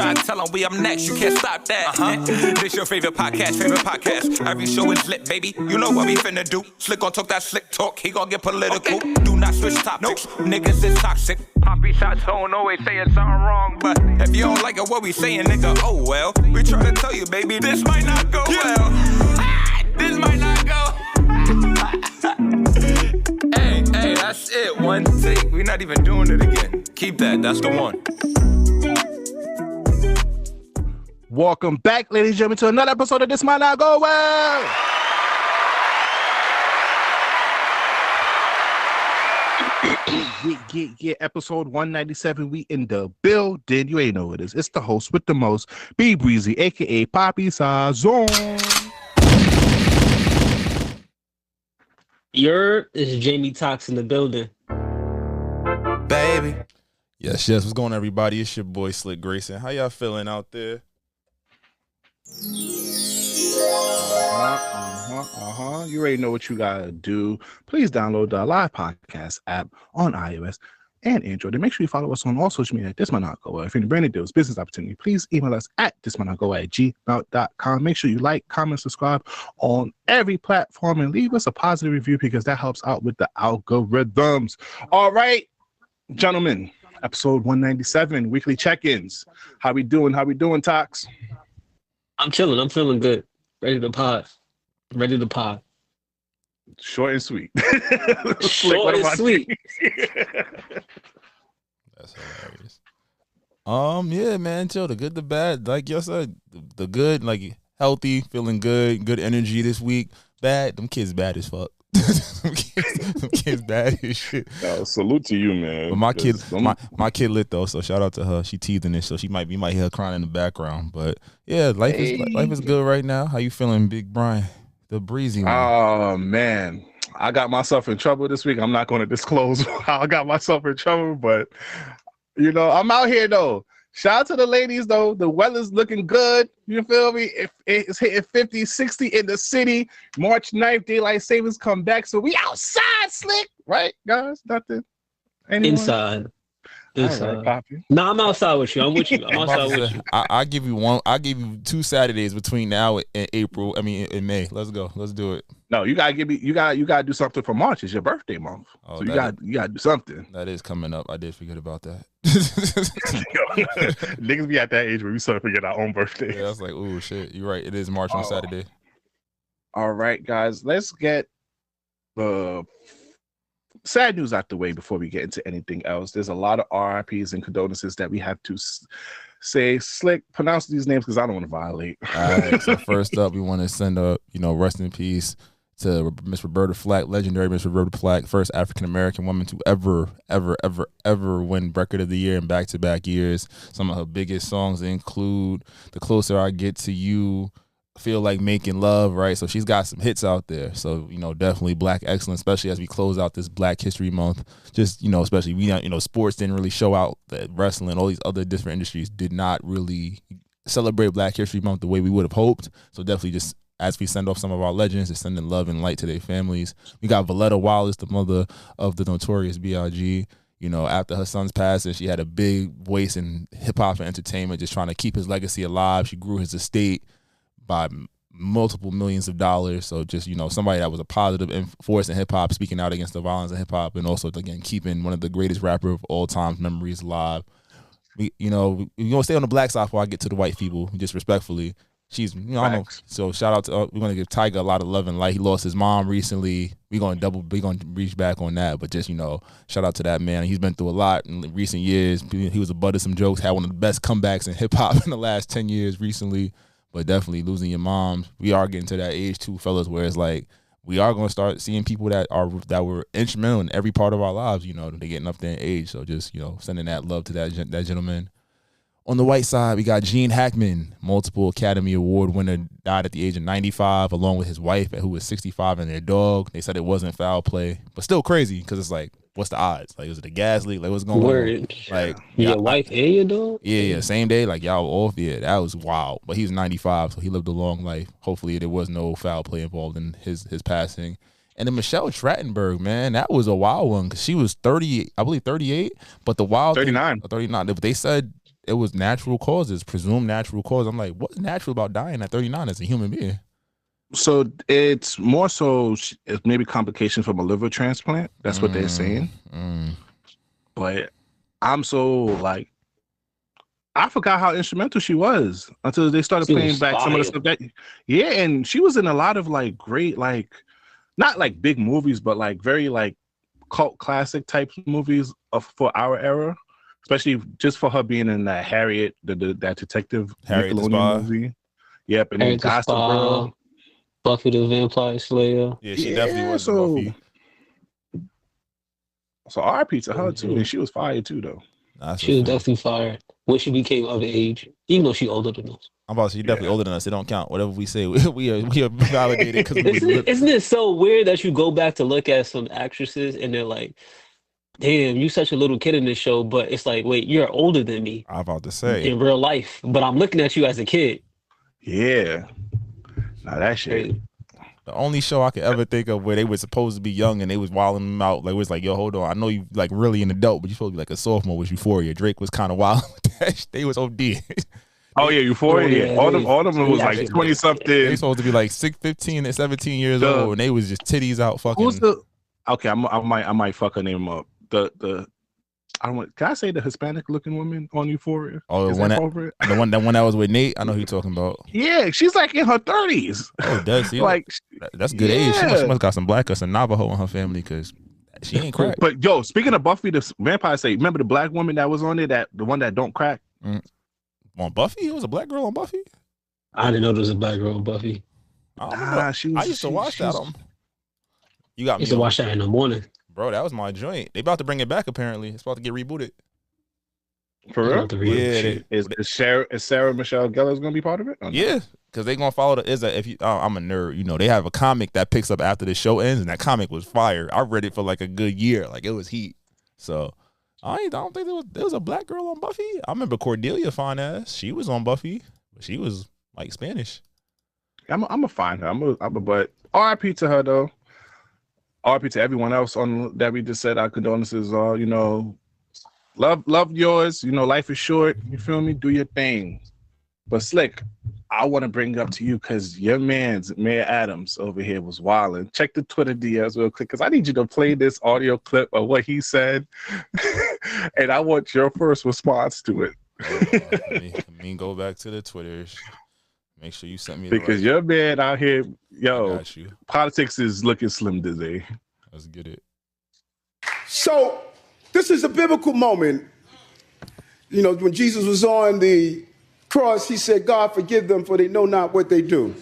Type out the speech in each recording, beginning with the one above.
try to tell them we up next, you can't stop that. This your favorite podcast. Every show is lit, baby. You know what we finna do. Slick gon' talk that slick talk, he gon' get political. Okay. Do not switch topics, niggas is toxic. Poppy shots don't always saying something wrong, but if you don't like it, what we saying, nigga, oh well. We try to tell you, baby, this might not go well. This might not go. Hey, that's it. One take. We're not even doing it again. Keep that. That's the one. Welcome back, ladies and gentlemen, to another episode of This Might Not Go Well. Yeah, episode 197. We in the building. You ain't know what it is. It's the host with the most, B Breezy, aka Poppy Sazon. Is Jamie Tox in the building. Baby. Yes. What's going on, everybody? It's your boy Slick Grayson. How y'all feeling out there? You already know what you gotta do. Please download the live podcast app on iOS and Android. And make sure you follow us on all social media. This might not go well. If you're in brand new deals, business opportunity, please email us at thismightnotgo@gmail.com. Make sure you like, comment, subscribe on every platform, and leave us a positive review because that helps out with the algorithms. All right, gentlemen, episode 197, weekly check-ins. How we doing, Tox? I'm chilling. I'm feeling good. Ready to pod. Short and sweet. Short and sweet. That's hilarious. Yeah, man, chill. The good, the bad. Like y'all said, the good, like healthy, feeling good energy this week. Bad, them kids bad as fuck. them kids bad as shit. Salute to you, man. But my kid lit though, so shout out to her. She teething it, so you might hear her crying in the background. But yeah, life is good right now. How you feeling, Big Brian? The breezy one. Oh man, I got myself in trouble this week. I'm not going to disclose how I got myself in trouble, but you know, I'm out here though. Shout out to the ladies though. The weather's looking good. You feel me? If it's hitting 50, 60 in the city. March 9th, daylight savings come back. So we outside, Slick. Right, guys? Nothing. Anyone? Inside. Right, no, I'm outside with you. I'm with you. I'm outside with you. I give you one. I give you 2 Saturdays between now and April. I mean, in May. Let's go. Let's do it. No, you gotta give me. You gotta do something for March. It's your birthday month, so you gotta do something. That is coming up. I did forget about that. Niggas be at that age where we start to forget our own birthday. Yeah, I was like, oh shit. You're right. It is March on Saturday. All right, guys. Let's get the sad news out the way before we get into anything else. There's a lot of RIPs and condolences that we have to say. Slick, pronounce these names because I don't want to violate. All right. So first up, we want to send a rest in peace to Miss Roberta Flack, legendary Miss Roberta Flack, first African American woman to ever win Record of the Year in back-to-back years. Some of her biggest songs include "The Closer I Get to You," "Feel Like Making Love," right? So she's got some hits out there. So, definitely Black excellence, especially as we close out this Black History Month. Just, especially sports didn't really show out that wrestling, all these other different industries did not really celebrate Black History Month the way we would have hoped. So definitely just as we send off some of our legends, just sending love and light to their families. We got Valletta Wallace, the mother of the notorious B.I.G. After her son's passing, she had a big voice in hip hop and entertainment, just trying to keep his legacy alive. She grew his estate by multiple millions of dollars. So just, somebody that was a positive force in hip hop, speaking out against the violence in hip hop, and also, again, keeping one of the greatest rapper of all time memories alive. We're going to stay on the Black side before I get to the white people, just respectfully. She's, I don't know. So shout out to, we're going to give Tiger a lot of love and light. He lost his mom recently. We're going to reach back on that. But just, shout out to that man. He's been through a lot in recent years. He was a butt of some jokes, had one of the best comebacks in hip hop in the last 10 years recently. But definitely losing your mom. We are getting to that age too, fellas, where it's like we are going to start seeing people that were instrumental in every part of our lives. They're getting up there in age. So just sending that love to that gentleman. On the white side, we got Gene Hackman, multiple Academy Award winner, died at the age of 95, along with his wife, who was 65, and their dog. They said it wasn't foul play, but still crazy because it's like, what's the odds? Like, is it a gas leak? Like, what's going on? Like, your wife and your dog? Yeah, same day. Like, y'all off. Yeah, that was wild. But he was 95, so he lived a long life. Hopefully, there was no foul play involved in his passing. And then Michelle Trachtenberg, man, that was a wild one because she was 30, I believe 38, but the wild 39. 39. But they said it was natural causes, presumed natural cause. I'm like, what's natural about dying at 39 as a human being? So it's more so it's maybe complications from a liver transplant. That's what they're saying. But I'm so like, I forgot how instrumental she was until they started playing back some of the stuff that, yeah, and she was in a lot of like great, like not like big movies, but like very like cult classic type movies for our era, especially just for her being in that Harriet, that detective Harriet Nickelodeon movie. Yep, and then Gossip Girl. Buffy the Vampire Slayer. Yeah, she definitely was so, Buffy. So RIP to her too, and she was fired too though. She was definitely fired when she became of age, even though she older than us. I'm about to say, she's definitely older than us. It don't count. Whatever we say, we are validated. Isn't it so weird that you go back to look at some actresses and they're like, damn, you such a little kid in this show, but it's like, wait, you're older than me. I'm about to say in real life, but I'm looking at you as a kid. Yeah. Now that shit. The only show I could ever think of where they were supposed to be young and they was wilding them out, like it was like, yo, hold on, I know you like really an adult, but you supposed to be like a sophomore with Euphoria. Drake was kind of wild with that. They was OD. Oh yeah, Euphoria. Yeah. All of them was like 20 something. They supposed to be like 15 and 17 years old, and they was just titties out fucking. Who's the? Okay, I might fuck her name up. I don't want. Can I say the Hispanic looking woman on Euphoria? Oh, the one that was with Nate. I know who you're talking about. Yeah, she's like in her 30s. Oh, does she? Like that's good age. She must got some black or some Navajo in her family because she ain't crack. But yo, speaking of Buffy the Vampire Slayer, remember the black woman that was on there, the one that don't crack? On Buffy, it was a black girl on Buffy. I didn't know there was a black girl on Buffy. I used to watch that. You got me. Used to watch that in the morning. Bro, that was my joint. They about to bring it back. Apparently, it's about to get rebooted. For real? Yeah. Is Sarah Michelle Gellar's gonna be part of it? No? Yeah, because they gonna follow the. I'm a nerd. You know, they have a comic that picks up after the show ends, and that comic was fire. I read it for like a good year. Like it was heat. So I don't think there was a black girl on Buffy. I remember Cordelia fine ass. She was on Buffy, but she was like Spanish. I'm gonna find her. But R.I.P. to her though. R.I.P. to everyone else on that we just said our condolences. You know, love yours. You know, life is short. You feel me? Do your thing. But Slick, I want to bring up to you because your man's Mayor Adams over here was wilding. Check the Twitter DMs real quick because I need you to play this audio clip of what he said, and I want your first response to it. Let me go back to the Twitters. Make sure you sent me because your man out here, yo, politics is looking slim today. Let's get it. So this is a biblical moment. You know, when Jesus was on the cross, he said, God, forgive them, for they know not what they do.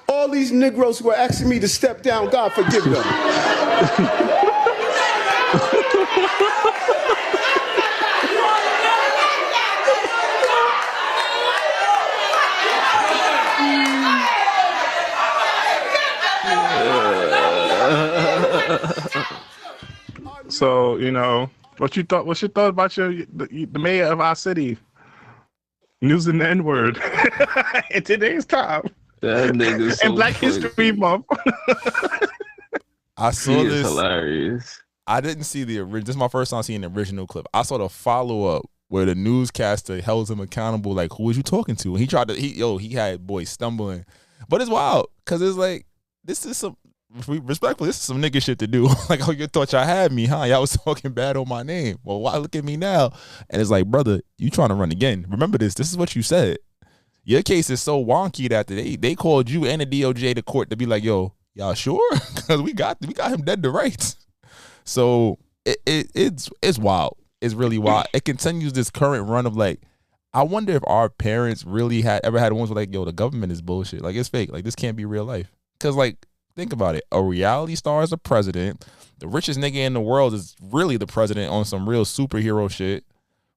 All these Negroes who are asking me to step down, God, forgive them. So, you know, what's your thought about the mayor of our city using the N-word in today's time? That nigga's so and Black History Month. I saw this. Hilarious. I didn't see the original. This is my first time seeing the original clip. I saw the follow-up where the newscaster held him accountable. Like, who was you talking to? And he tried to. He had boys stumbling, but it's wild because it's like this is some. Respectfully, this is some nigga shit to do. Like, oh, you thought y'all had me, huh? Y'all was talking bad on my name. Well, why look at me now? And it's like, brother, you trying to run again. Remember this. This is what you said. Your case is so wonky that they called you and the DOJ to court to be like, yo, y'all sure? Because we got him dead to rights. So it's wild. It's really wild. It continues this current run of like, I wonder if our parents really ever had ones where like, yo, the government is bullshit. Like, it's fake. Like, this can't be real life. Because like, think about it. A reality star is a president. The richest nigga in the world is really the president on some real superhero shit,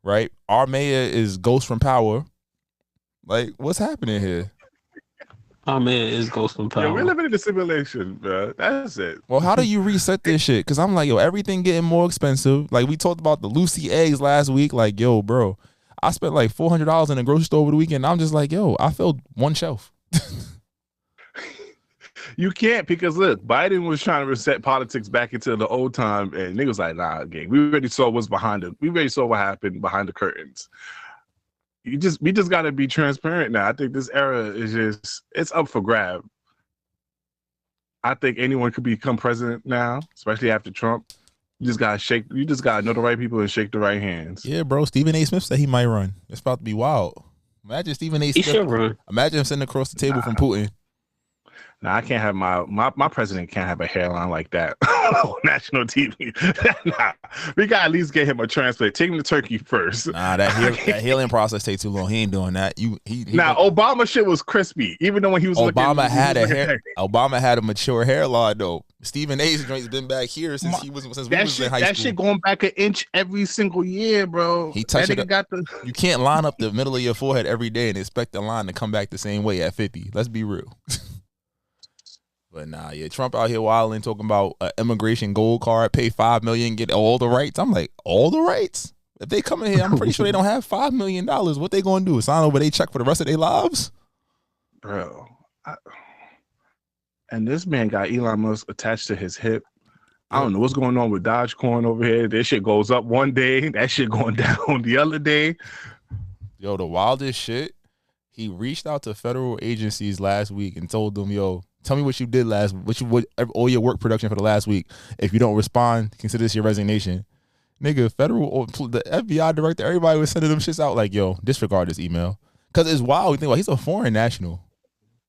right? Our mayor is Ghost from Power. Like, what's happening here? Our mayor is Ghost from Power. Yeah, we're living in a simulation, bro. That's it. Well, how do you reset this shit? Because I'm like, yo, everything getting more expensive. Like, we talked about the Lucy eggs last week. Like, yo, bro, I spent like $400 in a grocery store over the weekend. I'm just like, yo, I filled one shelf. You can't because look, Biden was trying to reset politics back into the old time, and niggas like, nah, gang. We already saw what's behind it. We already saw what happened behind the curtains. we just got to be transparent now. I think this era is it's up for grab. I think anyone could become president now, especially after Trump. You just gotta know the right people and shake the right hands. Yeah, bro. Stephen A. Smith said he might run. It's about to be wild. Imagine Stephen A. Smith. He should run. Imagine him sitting across the table from Putin. Nah, I can't have my president can't have a hairline like that on national TV. Nah, we got to at least get him a transplant. Take him to Turkey first. Nah, that healing process takes too long. He ain't doing that. Obama shit was crispy. Even though when he was Obama had a mature hairline though. Stephen A's joint's been back here since we was in high school. That shit going back an inch every single year, bro. He touched it. You can't line up the middle of your forehead every day and expect the line to come back the same way at 50. Let's be real. But nah, yeah, Trump out here wilding, talking about immigration gold card, pay $5 million, get all the rights. I'm like, all the rights? If they come in here, I'm pretty sure they don't have $5 million. What they gonna do? Sign over their check for the rest of their lives? Bro. And this man got Elon Musk attached to his hip. I don't know what's going on with Dogecoin over here. This shit goes up one day, that shit going down the other day. Yo, the wildest shit. He reached out to federal agencies last week and told them, yo, tell me what you did all your work production for the last week. If you don't respond, consider this your resignation. Nigga, the FBI director, everybody was sending them shits out like, yo, disregard this email. Because it's wild. We think, well, he's a foreign national,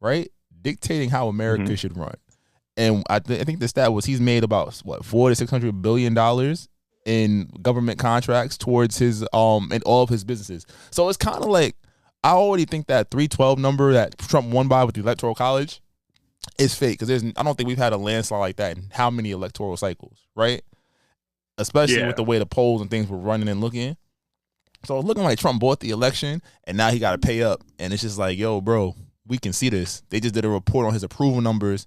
right? Dictating how America should run. And I think the stat was he's made about, what, $400 to $600 billion in government contracts towards his, in all of his businesses. So it's kind of like, I already think that 312 number that Trump won by with the Electoral College is fake, because I don't think we've had a landslide like that in how many electoral cycles, right? Especially with the way the polls and things were running and looking. So it's looking like Trump bought the election and now he got to pay up. And it's just like, yo, bro, we can see this. They just did a report on his approval numbers.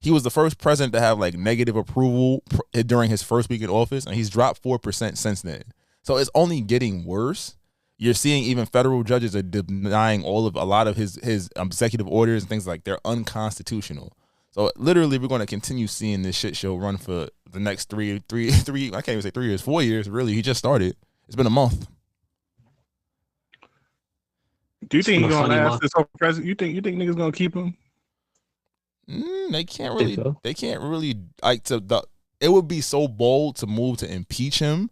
He was the first president to have like negative approval during his first week in office, and he's dropped 4% since then. So it's only getting worse. You're seeing even federal judges are denying a lot of his executive orders and things like they're unconstitutional. So literally, we're going to continue seeing this shit show run for the next three. I can't even say 3 years, 4 years. Really, he just started. It's been a month. Do you think he's gonna last this whole president? You think niggas gonna keep him? They can't really. They can't really like it would be so bold to move to impeach him.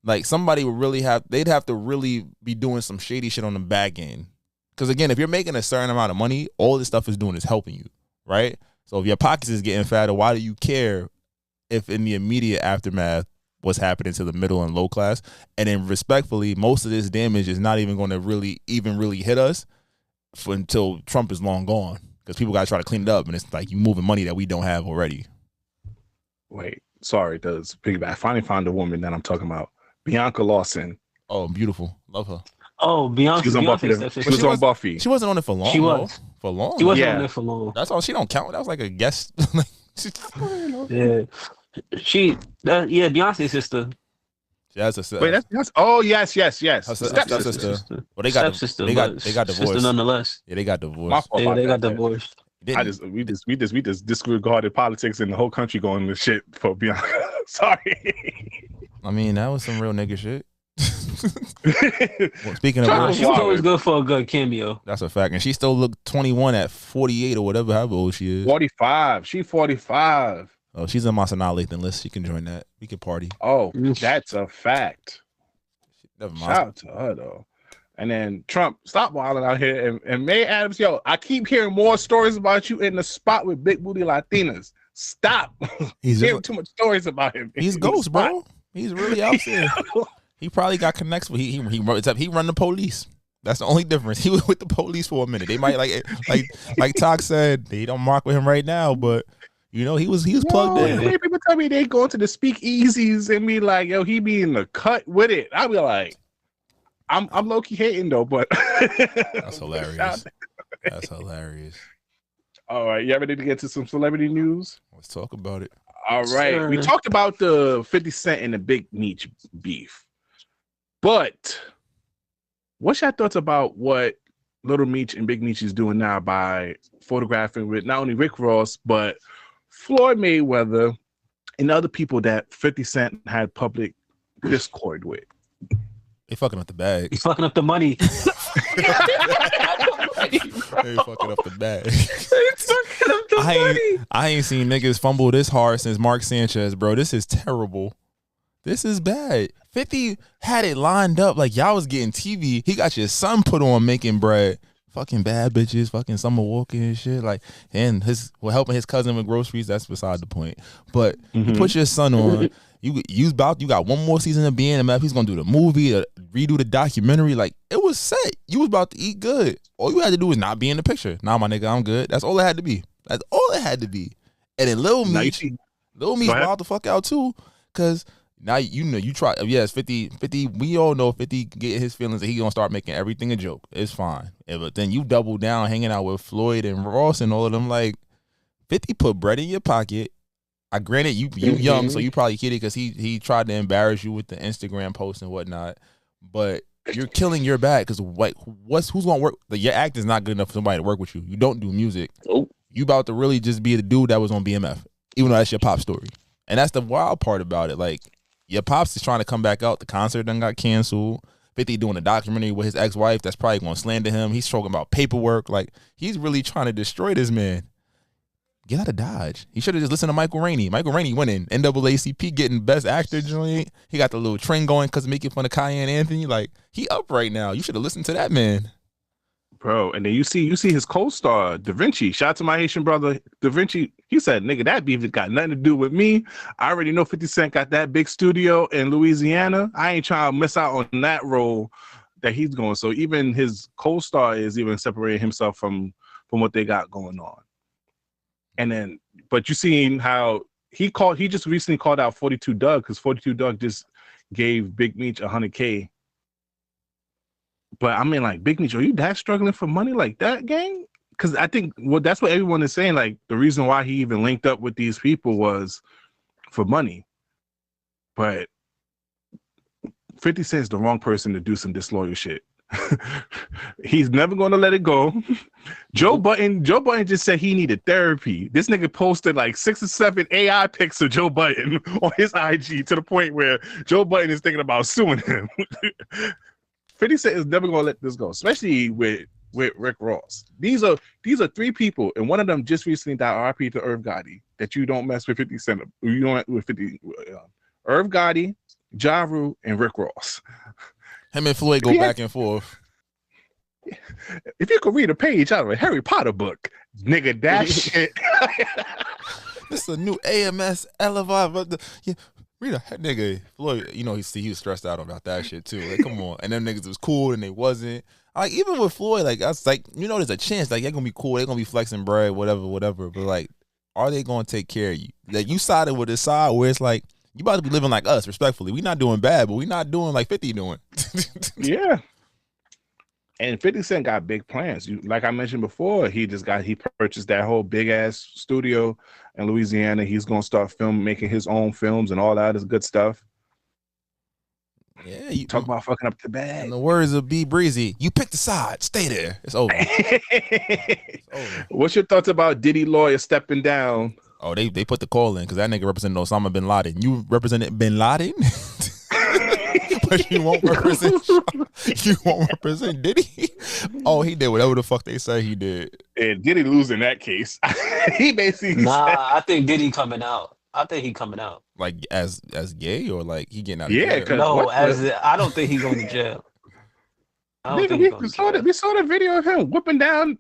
Like somebody would really they'd have to really be doing some shady shit on the back end. Because again, if you're making a certain amount of money, all this stuff is doing is helping you, right? So if your pockets is getting fatter, why do you care if in the immediate aftermath what's happening to the middle and low class? And then respectfully, most of this damage is not even going to really hit us until Trump is long gone. Because people got to try to clean it up, and it's like you moving money that we don't have already. Wait, sorry, does piggyback. I finally found the woman that I'm talking about. Bianca Lawson. Oh, beautiful. Love her. Oh, Bianca. She was on Buffy. She was on Buffy. She wasn't on it for long. She was. For long. She wasn't on it for long. That's all. She don't count. That was like a guest. Yeah. Beyonce's sister. That's a sister. Wait, that's oh yes. Stepsister. Well, they got divorced. Sister nonetheless. Yeah, they got divorced. Yeah, they got divorced. We just disregarded politics in the whole country going to shit for Bianca. Sorry. I mean, that was some real nigga shit. Well, speaking of, which, she was always good for a good cameo. That's a fact, and she still looked 21 at 48 or whatever, however old she is. 45. She 45. Oh, she's on my Sanaa Lathan list. She can join that. We can party. Oh, that's a fact. Never mind. Shout out to her though. And then Trump, stop wilding out here. And May Adams, yo, I keep hearing more stories about you in the spot with big booty Latinas. Stop. He's hearing too much stories about him. He's ghost, bro. He's really out there. He probably got connects with he run the police. That's the only difference. He was with the police for a minute. They might like Tox said, they don't rock with him right now, but you know, he was plugged in. People tell me they go into the speakeasies and be like, yo, he be in the cut with it. I'll be like, I'm low-key hating though, but that's hilarious. That's hilarious. All right, you ready to get to some celebrity news? Let's talk about it. All right. Sure. We talked about the 50 Cent and the Big Meech beef. But what's your thoughts about what Little Meech and Big Meech is doing now by photographing with not only Rick Ross, but Floyd Mayweather and other people that 50 Cent had public discord with? They fucking up the bag. He's fucking up the money. They fucking up the bag. I ain't seen niggas fumble this hard since Mark Sanchez, bro. This is terrible. This is bad. 50 had it lined up like y'all was getting TV. He got your son put on making bread. Fucking bad bitches, fucking Summer Walker and shit. Like, and helping his cousin with groceries. That's beside the point. But you put your son on. You got one more season of BNMF. He's gonna do the movie, redo the documentary. Like, it was set. You was about to eat good. All you had to do was not be in the picture. Nah, my nigga, I'm good. That's all it had to be. That's all it had to be. And then Lil Meech wild the fuck out too, cause now you try. Yes, 50. We all know 50 get his feelings and he gonna start making everything a joke. It's fine. But then you double down, hanging out with Floyd and Ross and all of them. Like, 50 put bread in your pocket. I granted you young, so you probably get it because he tried to embarrass you with the Instagram post and whatnot. But you're killing your bag because who's gonna work? Your act is not good enough for somebody to work with you. You don't do music. Nope. You about to really just be the dude that was on BMF, even though that's your pop story. And that's the wild part about it. Like, your pops is trying to come back out. The concert done got canceled. 50 doing a documentary with his ex-wife that's probably gonna slander him. He's talking about paperwork. Like, he's really trying to destroy this man. Get out of Dodge. He should have just listened to Michael Rainey. Michael Rainey winning NAACP, getting best actor joint. He got the little trend going because making fun of Cayenne Anthony. Like, he up right now. You should have listened to that man. Bro, and then you see his co-star, Da Vinci. Shout out to my Haitian brother, Da Vinci. He said, nigga, that beef got nothing to do with me. I already know 50 Cent got that big studio in Louisiana. I ain't trying to miss out on that role that he's going. So even his co-star is even separating himself from what they got going on. And then, but you seen how he just recently called out 42 Doug because 42 Doug just gave Big Meech $100K. But I mean, like, Big Meech, are you that struggling for money like that, gang? Because I think that's what everyone is saying. Like, the reason why he even linked up with these people was for money. But 50 Cent is the wrong person to do some disloyal shit. He's never going to let it go. Joe Budden just said he needed therapy. This nigga posted like 6 or 7 AI pics of Joe Budden on his IG to the point where Joe Budden is thinking about suing him. 50 Cent is never going to let this go, especially with Rick Ross. These are 3 people, and one of them just recently died, RP to Irv Gotti, that you don't mess with 50 Cent. You don't with 50 Irv Gotti, Ja Rule, and Rick Ross. Him and Floyd go back and forth. If you could read a page out of a Harry Potter book, nigga, that shit. This is a new AMS Elevate. Yeah, read a nigga. Floyd, you know, he was stressed out about that shit too. Like, come on. And them niggas was cool and they wasn't. Like, even with Floyd, like, I was like, you know, there's a chance, like, they're gonna be cool, they're gonna be flexing bread, whatever. But like, are they gonna take care of you? Like, you sided with this side where it's like, you about to be living like us, respectfully. We not doing bad, but we not doing like 50 doing. Yeah. And 50 Cent got big plans. Like I mentioned before, he purchased that whole big ass studio in Louisiana. He's gonna start making his own films and all that is good stuff. Yeah, you talk about fucking up the bag. In the words of B Breezy, you pick the side, stay there. It's over. It's over. What's your thoughts about Diddy lawyer stepping down? Oh, they put the call in because that nigga represented Osama bin Laden. You represented bin Laden, but you won't represent Diddy. Oh, he did whatever the fuck they say he did. And Diddy losing that case. He basically I think Diddy coming out. I think he coming out. Like as gay or like he getting out of jail? No, I don't think he going to jail. We saw the video of him whipping down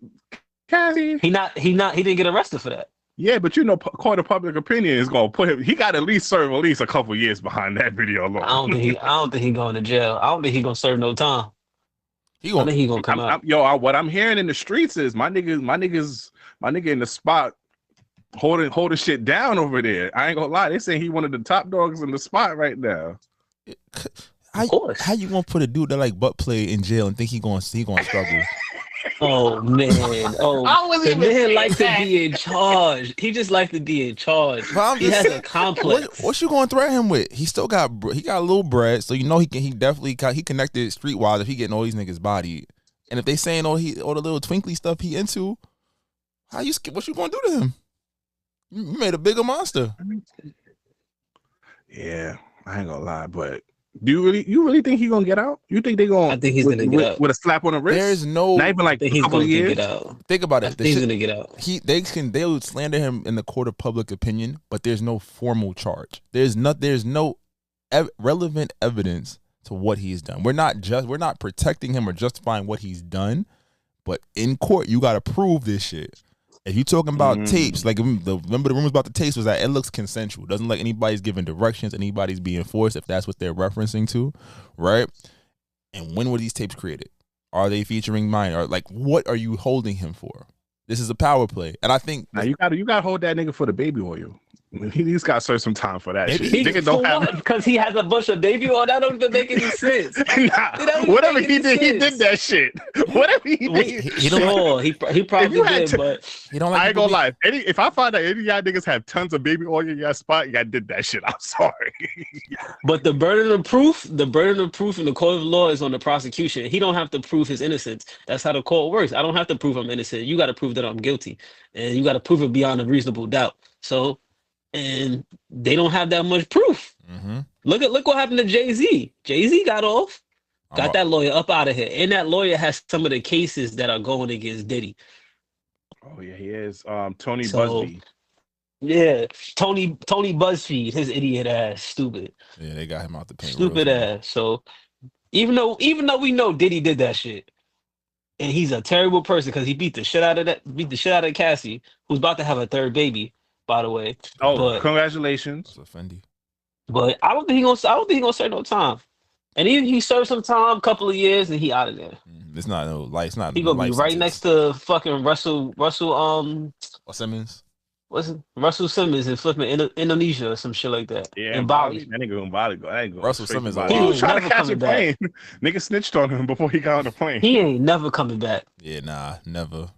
Cassie. He didn't get arrested for that. Yeah, but you know, court of public opinion is gonna put him. He got to at least serve a couple years behind that video alone. I don't think he going to jail. I don't think he gonna serve no time. I think he gonna come out. What I'm hearing in the streets is my nigga in the spot holding shit down over there. I ain't gonna lie, they say he one of the top dogs in the spot right now. How you gonna put a dude that like butt play in jail and think he gonna struggle? Oh man! Oh, the man likes to be in charge. He just likes to be in charge. He has a complex. What you gonna threaten him with? He got a little bread, so you know he definitely connected streetwise if he getting all these niggas bodied. And if they saying all the little twinkly stuff he into, what you gonna do to him? You made a bigger monster. Yeah, I ain't gonna lie, but Do you really think he's gonna get out? You think they're gonna? I think he's gonna get out with a slap on the wrist. There's no. Not even like I think a he's couple going of to years. get out. Think about I it. think he's going to get out. They'll slander him in the court of public opinion, but there's no formal charge. There's no relevant evidence to what he's done. We're not protecting him or justifying what he's done, but in court you got to prove this shit. If you talking about tapes, like remember the rumors about the tapes was that it looks consensual. It doesn't like anybody's giving directions, anybody's being forced, if that's what they're referencing to, right? And when were these tapes created? Are they featuring minor? Or like, what are you holding him for? This is a power play, and I think now you got to hold that nigga for the baby oil. He's got to serve some time for that shit. Nigga don't have because he has a bunch of baby oil. That don't even make any sense. Whatever he did, he did that shit. Whatever he did, he probably did, but he don't like. I ain't gonna lie. If I find out any of y'all niggas have tons of baby oil in your spot, y'all did that shit. I'm sorry. But the burden of proof in the court of law is on the prosecution. He don't have to prove his innocence. That's how the court works. I don't have to prove I'm innocent. You got to prove that I'm guilty, and you got to prove it beyond a reasonable doubt. So. And they don't have that much proof. Mm-hmm. Look what happened to Jay-Z. Jay-Z got off, got that lawyer up out of here, and that lawyer has some of the cases that are going against Diddy. Oh yeah, he is. Tony Busby. Yeah, Tony Buzzfeed, his idiot ass, stupid. Yeah, they got him out the paint. Stupid ass. So even though we know Diddy did that shit, and he's a terrible person because he beat the shit out of Cassie, who's about to have a third baby. By the way, congratulations, Fendi. But I don't think he's gonna serve no time. And even he served some time, couple of years, and he out of there. It's not no life. It's not. He gonna be right next to fucking Russell Simmons. What's it? Russell Simmons in flipping Indonesia or some shit like that. Yeah, in Bali. That nigga gonna Bali go. I ain't going. Russell Simmons. He was trying to catch a plane. Nigga snitched on him before he got on the plane. He ain't never coming back. Yeah, nah, never.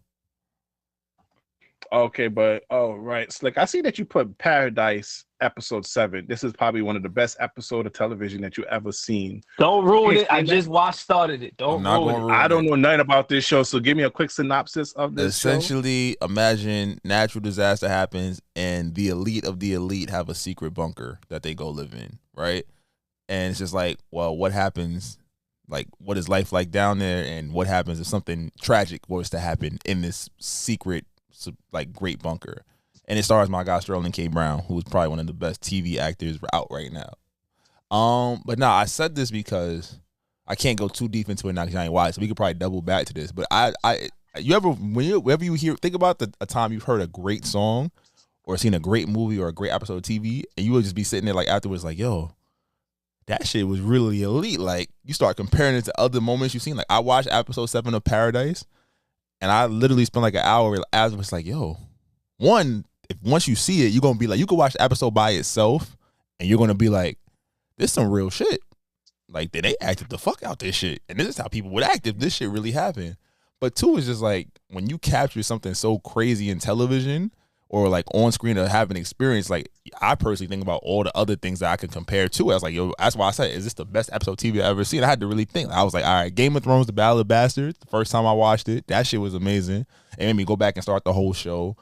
Okay, but right, Slick. I see that you put Paradise episode 7. This is probably one of the best episodes of television that you ever seen. Don't ruin it. I just started it. Don't ruin it. I don't know nothing about this show, so give me a quick synopsis of this. Essentially, imagine natural disaster happens, and the elite of the elite have a secret bunker that they go live in, right? And it's just like, well, what happens? Like, what is life like down there, and what happens if something tragic was to happen in this secret, like, great bunker? And it stars my guy Sterling K. Brown, who is probably one of the best TV actors out right now. But I said this because I can't go too deep into it now because I ain't wise, so we could probably double back to this. But whenever you hear, think about a time you've heard a great song or seen a great movie or a great episode of TV, and you would just be sitting there like afterwards, like, yo, that shit was really elite. Like, you start comparing it to other moments you've seen. Like, I watched episode 7 of Paradise, and I literally spent like an hour as was like, yo, once you see it, you're gonna be like, you can watch the episode by itself, and you're gonna be like, this is some real shit. Like, they acted the fuck out this shit, and this is how people would act if this shit really happened. But 2 is just like, when you capture something so crazy in television or like on screen or have an experience, like, I personally think about all the other things that I could compare to. I was like, yo, that's why I said, is this the best episode of TV I've ever seen? I had to really think. I was like, all right, Game of Thrones, The Battle of Bastards. The first time I watched it, that shit was amazing. It made me go back and start the whole show.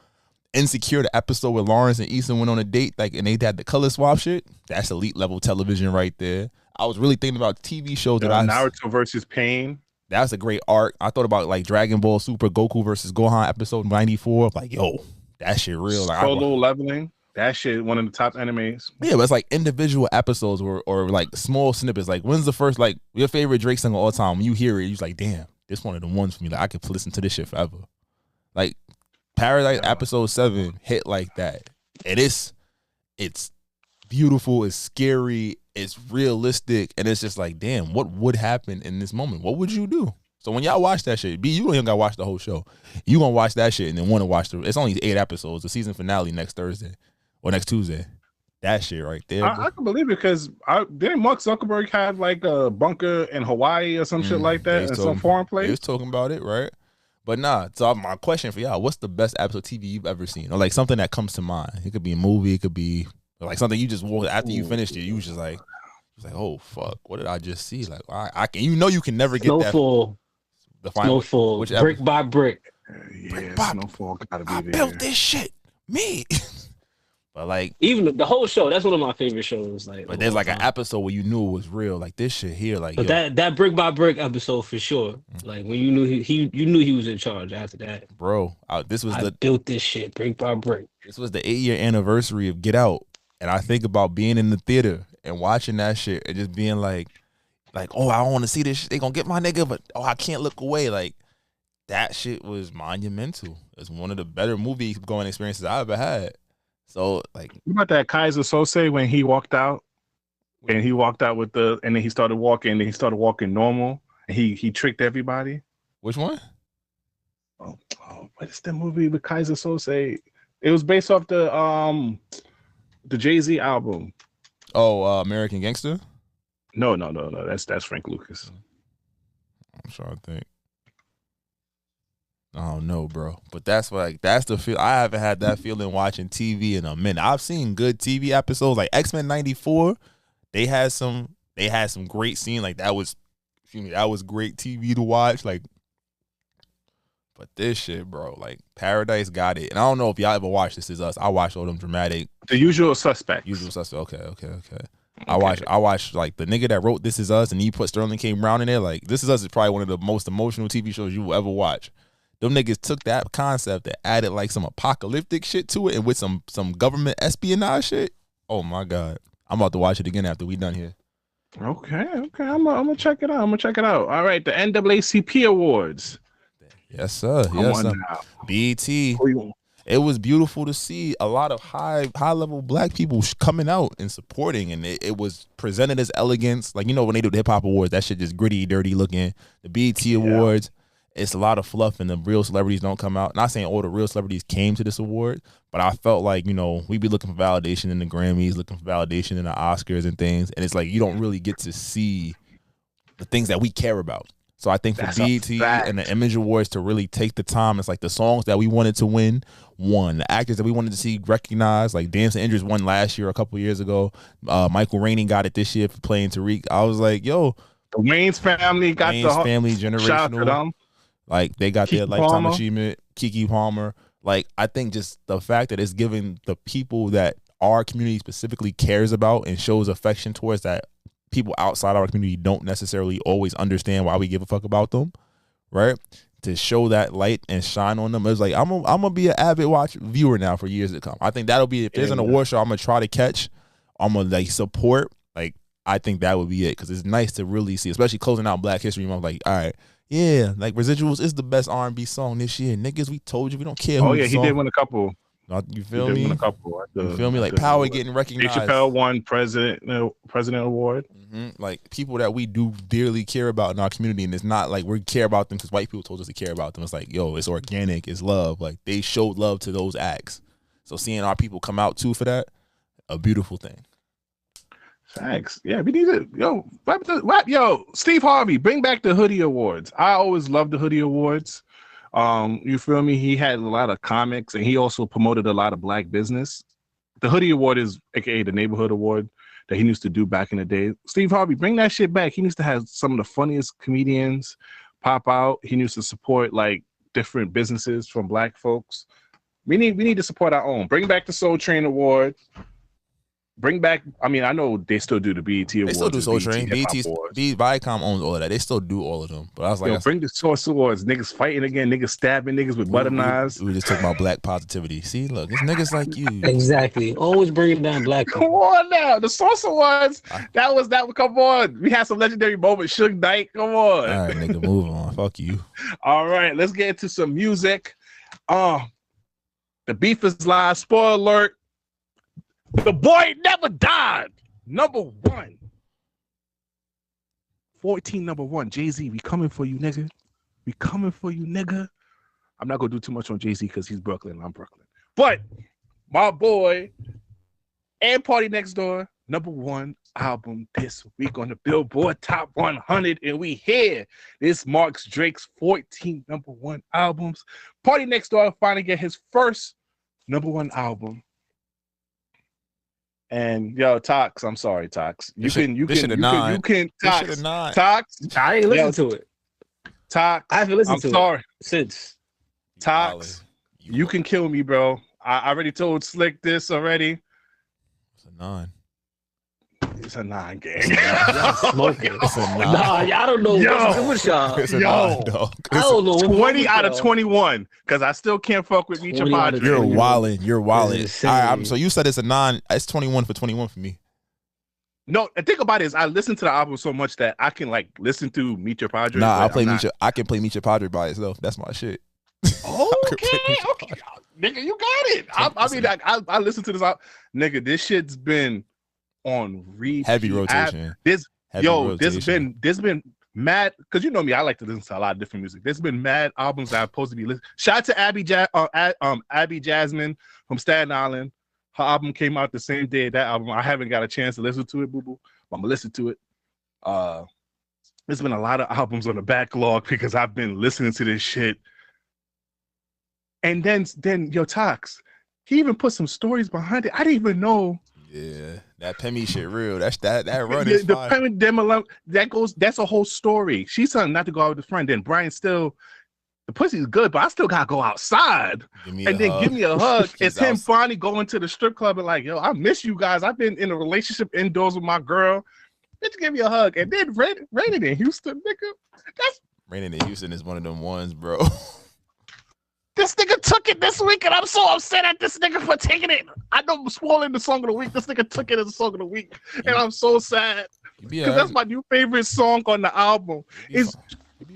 Insecure, the episode where Lawrence and Easton went on a date, like, and they had the color swap shit. That's elite level television right there. I was really thinking about TV shows that Naruto versus Pain. That's a great arc. I thought about like Dragon Ball Super Goku versus Gohan episode 94. Like, yo, that shit real. Like, Solo Leveling. That shit, one of the top animes. Yeah, but it's like individual episodes or like small snippets. Like, when's the first, like, your favorite Drake song of all time? When you hear it, you're like, damn, this one of the ones for me. Like, I could listen to this shit forever. Like, Paradise episode 7 hit like that. And it's beautiful, it's scary, it's realistic, and it's just like, damn, what would happen in this moment? What would you do? So when y'all watch that shit, you don't even gotta watch the whole show. You gonna watch that shit and then want to watch it's only 8 episodes. The season finale next Thursday or next Tuesday. That shit right there. I can believe it because didn't Mark Zuckerberg have like a bunker in Hawaii or some shit like that in some foreign place? He was talking about it, right? But nah, so my question for y'all, what's the best episode of TV you've ever seen? Or like something that comes to mind. It could be a movie, it could be like something you just after you finished it, you was just like, oh fuck, what did I just see? Like, I can, you can never get Snowfall. The final Snowfall, brick by brick. Yeah, Snowfall gotta be there. I built this shit, me. But like, even the whole show, that's one of my favorite shows. Like, but there's like an episode where you knew it was real. Like this shit here, like, but yo, that brick by brick episode for sure. Like when you knew you knew he was in charge after that. bro, this was I built this shit brick by brick. This was the 8-year anniversary of Get Out, and I think about being in the theater and watching that shit and just being like, oh, I want to see this shit. They gonna get my nigga, but I can't look away. Like that shit was monumental. It's one of the better movie going experiences I ever had. So like, What about that Kaiser Sose when he walked out? When he walked out with and then he started walking normal, and he tricked everybody. which one? Oh, what is the movie with Kaiser Sose? It was based off the Jay-Z album. Oh, American Gangster. No. That's Frank Lucas. I'm trying to think. I don't know, bro. But that's the feel. I haven't had that feeling watching TV in a minute. I've seen good TV episodes like X-Men '94. They had some great scenes. Like that was great TV to watch. Like, but this shit, bro, like Paradise got it. And I don't know if y'all ever watched This Is Us. I watched all them dramatic. The Usual Suspects. Okay. I watched like the nigga that wrote This Is Us and he put Sterling K. Brown in there. Like This Is Us is probably one of the most emotional TV shows you will ever watch. Them niggas took that concept and added like some apocalyptic shit to it and with some government espionage shit. Oh my God. I'm about to watch it again after we done here. Okay. I'm gonna check it out. All right, the NAACP Awards. Yes, sir. Yes, sir. BET. It was beautiful to see a lot of high level black people coming out and supporting, and it was presented as elegance. Like, you know, when they do the hip hop awards, that shit just gritty, dirty looking. The BET Awards, it's a lot of fluff, and the real celebrities don't come out. Not saying all the real celebrities came to this award, but I felt like, you know, we be looking for validation in the Grammys, looking for validation in the Oscars and things, and it's like you don't really get to see the things that we care about. So I think for BET and the Image Awards to really take the time, it's like the songs that we wanted to win won. The actors that we wanted to see recognized, like Dancing Idris won last year, a couple years ago. Michael Rainey got it this year for playing Tariq. I was like, yo, the Wayne's family got Wayne's family generational. Like they got their lifetime achievement. Keke Palmer. Like I think just the fact that it's giving the people that our community specifically cares about and shows affection towards that people outside our community don't necessarily always understand why we give a fuck about them, right? To show that light and shine on them. It's like I'm gonna be an avid viewer now for years to come. I think that'll be, if there's an award show I'm gonna try to catch, I'm gonna like support. Like I think that would be it, because it's nice to really see, especially closing out Black History Month. Like, all right, yeah, like Residuals is the best R&B song this year. Niggas, we told you we don't care. He did win a couple. You feel me? Win a couple. You feel me? Like Power getting recognized. Dave Chappelle won President Award. Mm-hmm. Like people that we do dearly care about in our community, and it's not like we care about them because white people told us to care about them. It's like, yo, it's organic, it's love. Like they showed love to those acts. So seeing our people come out too for that, a beautiful thing. Thanks. Yeah, we need to yo, Steve Harvey, bring back the Hoodie Awards. I always loved the Hoodie Awards. You feel me? He had a lot of comics, and he also promoted a lot of black business. The Hoodie Award is aka the Neighborhood Award that he used to do back in the day. Steve Harvey, bring that shit back. He needs to have some of the funniest comedians pop out. He needs to support like different businesses from black folks. We need to support our own. Bring back the Soul Train Award. Bring back, I mean, I know they still do the BET Awards. They still do Soul Train. Viacom owns all of that. They still do all of them. But I was like, bring the Source Awards. Niggas fighting again. Niggas stabbing niggas with butter knives. We just talking about black positivity. See, look, it's niggas like you. Exactly. Always bringing down black people. Come on now. The Source Awards. That was, come on. We had some legendary moments. Suge Knight. Come on. All right, nigga, move on. Fuck you. All right, let's get into some music. The beef is live. Spoiler alert. The boy never died. Number one. 14, number one. Jay-Z, we coming for you, nigga. We coming for you, nigga. I'm not going to do too much on Jay-Z because he's Brooklyn. I'm Brooklyn. But my boy and PartyNextDoor, number one album this week on the Billboard Top 100. And we here. This marks Drake's 14 number one albums. PartyNextDoor finally get his first number one album. And yo, Tox, I'm sorry, Tox. Tox. I ain't listened to it. Tox, I haven't listened to it since. Tox, you can kill me, bro. I already told Slick this already. 9. It's a 9 gang. Smoking. It's a 9. Nah, I don't know. Yo. What's y'all? It's a Yo. 9, dog. I don't know. 20 out of 21, because I still can't fuck with Meech and 20 out of Padre. You're 21. wildin'. You're wildin'. Insane. All right, so you said it's a 9. It's 21 for 21 for me. No, the thing about it is I listen to the album so much that I can like listen to Meech and Padre. Nah, but I'm not- I can play Meech and Padre by itself. That's my shit. Okay. Nigga, you got it. I listen to this. Nigga, this shit's been on repeat. Heavy rotation. There's rotation. been mad, because you know me, I like to listen to a lot of different music. There's been mad albums that I'm supposed to be listening. Shout out to Abby Jasmine from Staten Island. Her album came out the same day. That album, I haven't got a chance to listen to it, boo boo. I'm gonna listen to it. There's been a lot of albums on the backlog because I've been listening to this shit. And then yo, Tox, he even put some stories behind it. I didn't even know. Yeah, that Pemmy shit real. That run is The fire. Pemmy Demo, that's a whole story. She's telling him not to go out with a friend. Then Brian still, the pussy's good, but I still gotta go outside. Give me And then give me a hug. He's It's him outside. finally going to the strip club and like, yo, I miss you guys. I've been in a relationship indoors with my girl. Bitch, give me a hug. And then raining in Houston, nigga. Raining in Houston is one of them ones, bro. This nigga took it this week, and I'm so upset at this nigga for taking it. I know I'm spoiling the song of the week. This nigga took it as a song of the week, and I'm so sad because that's my new favorite song on the album. It's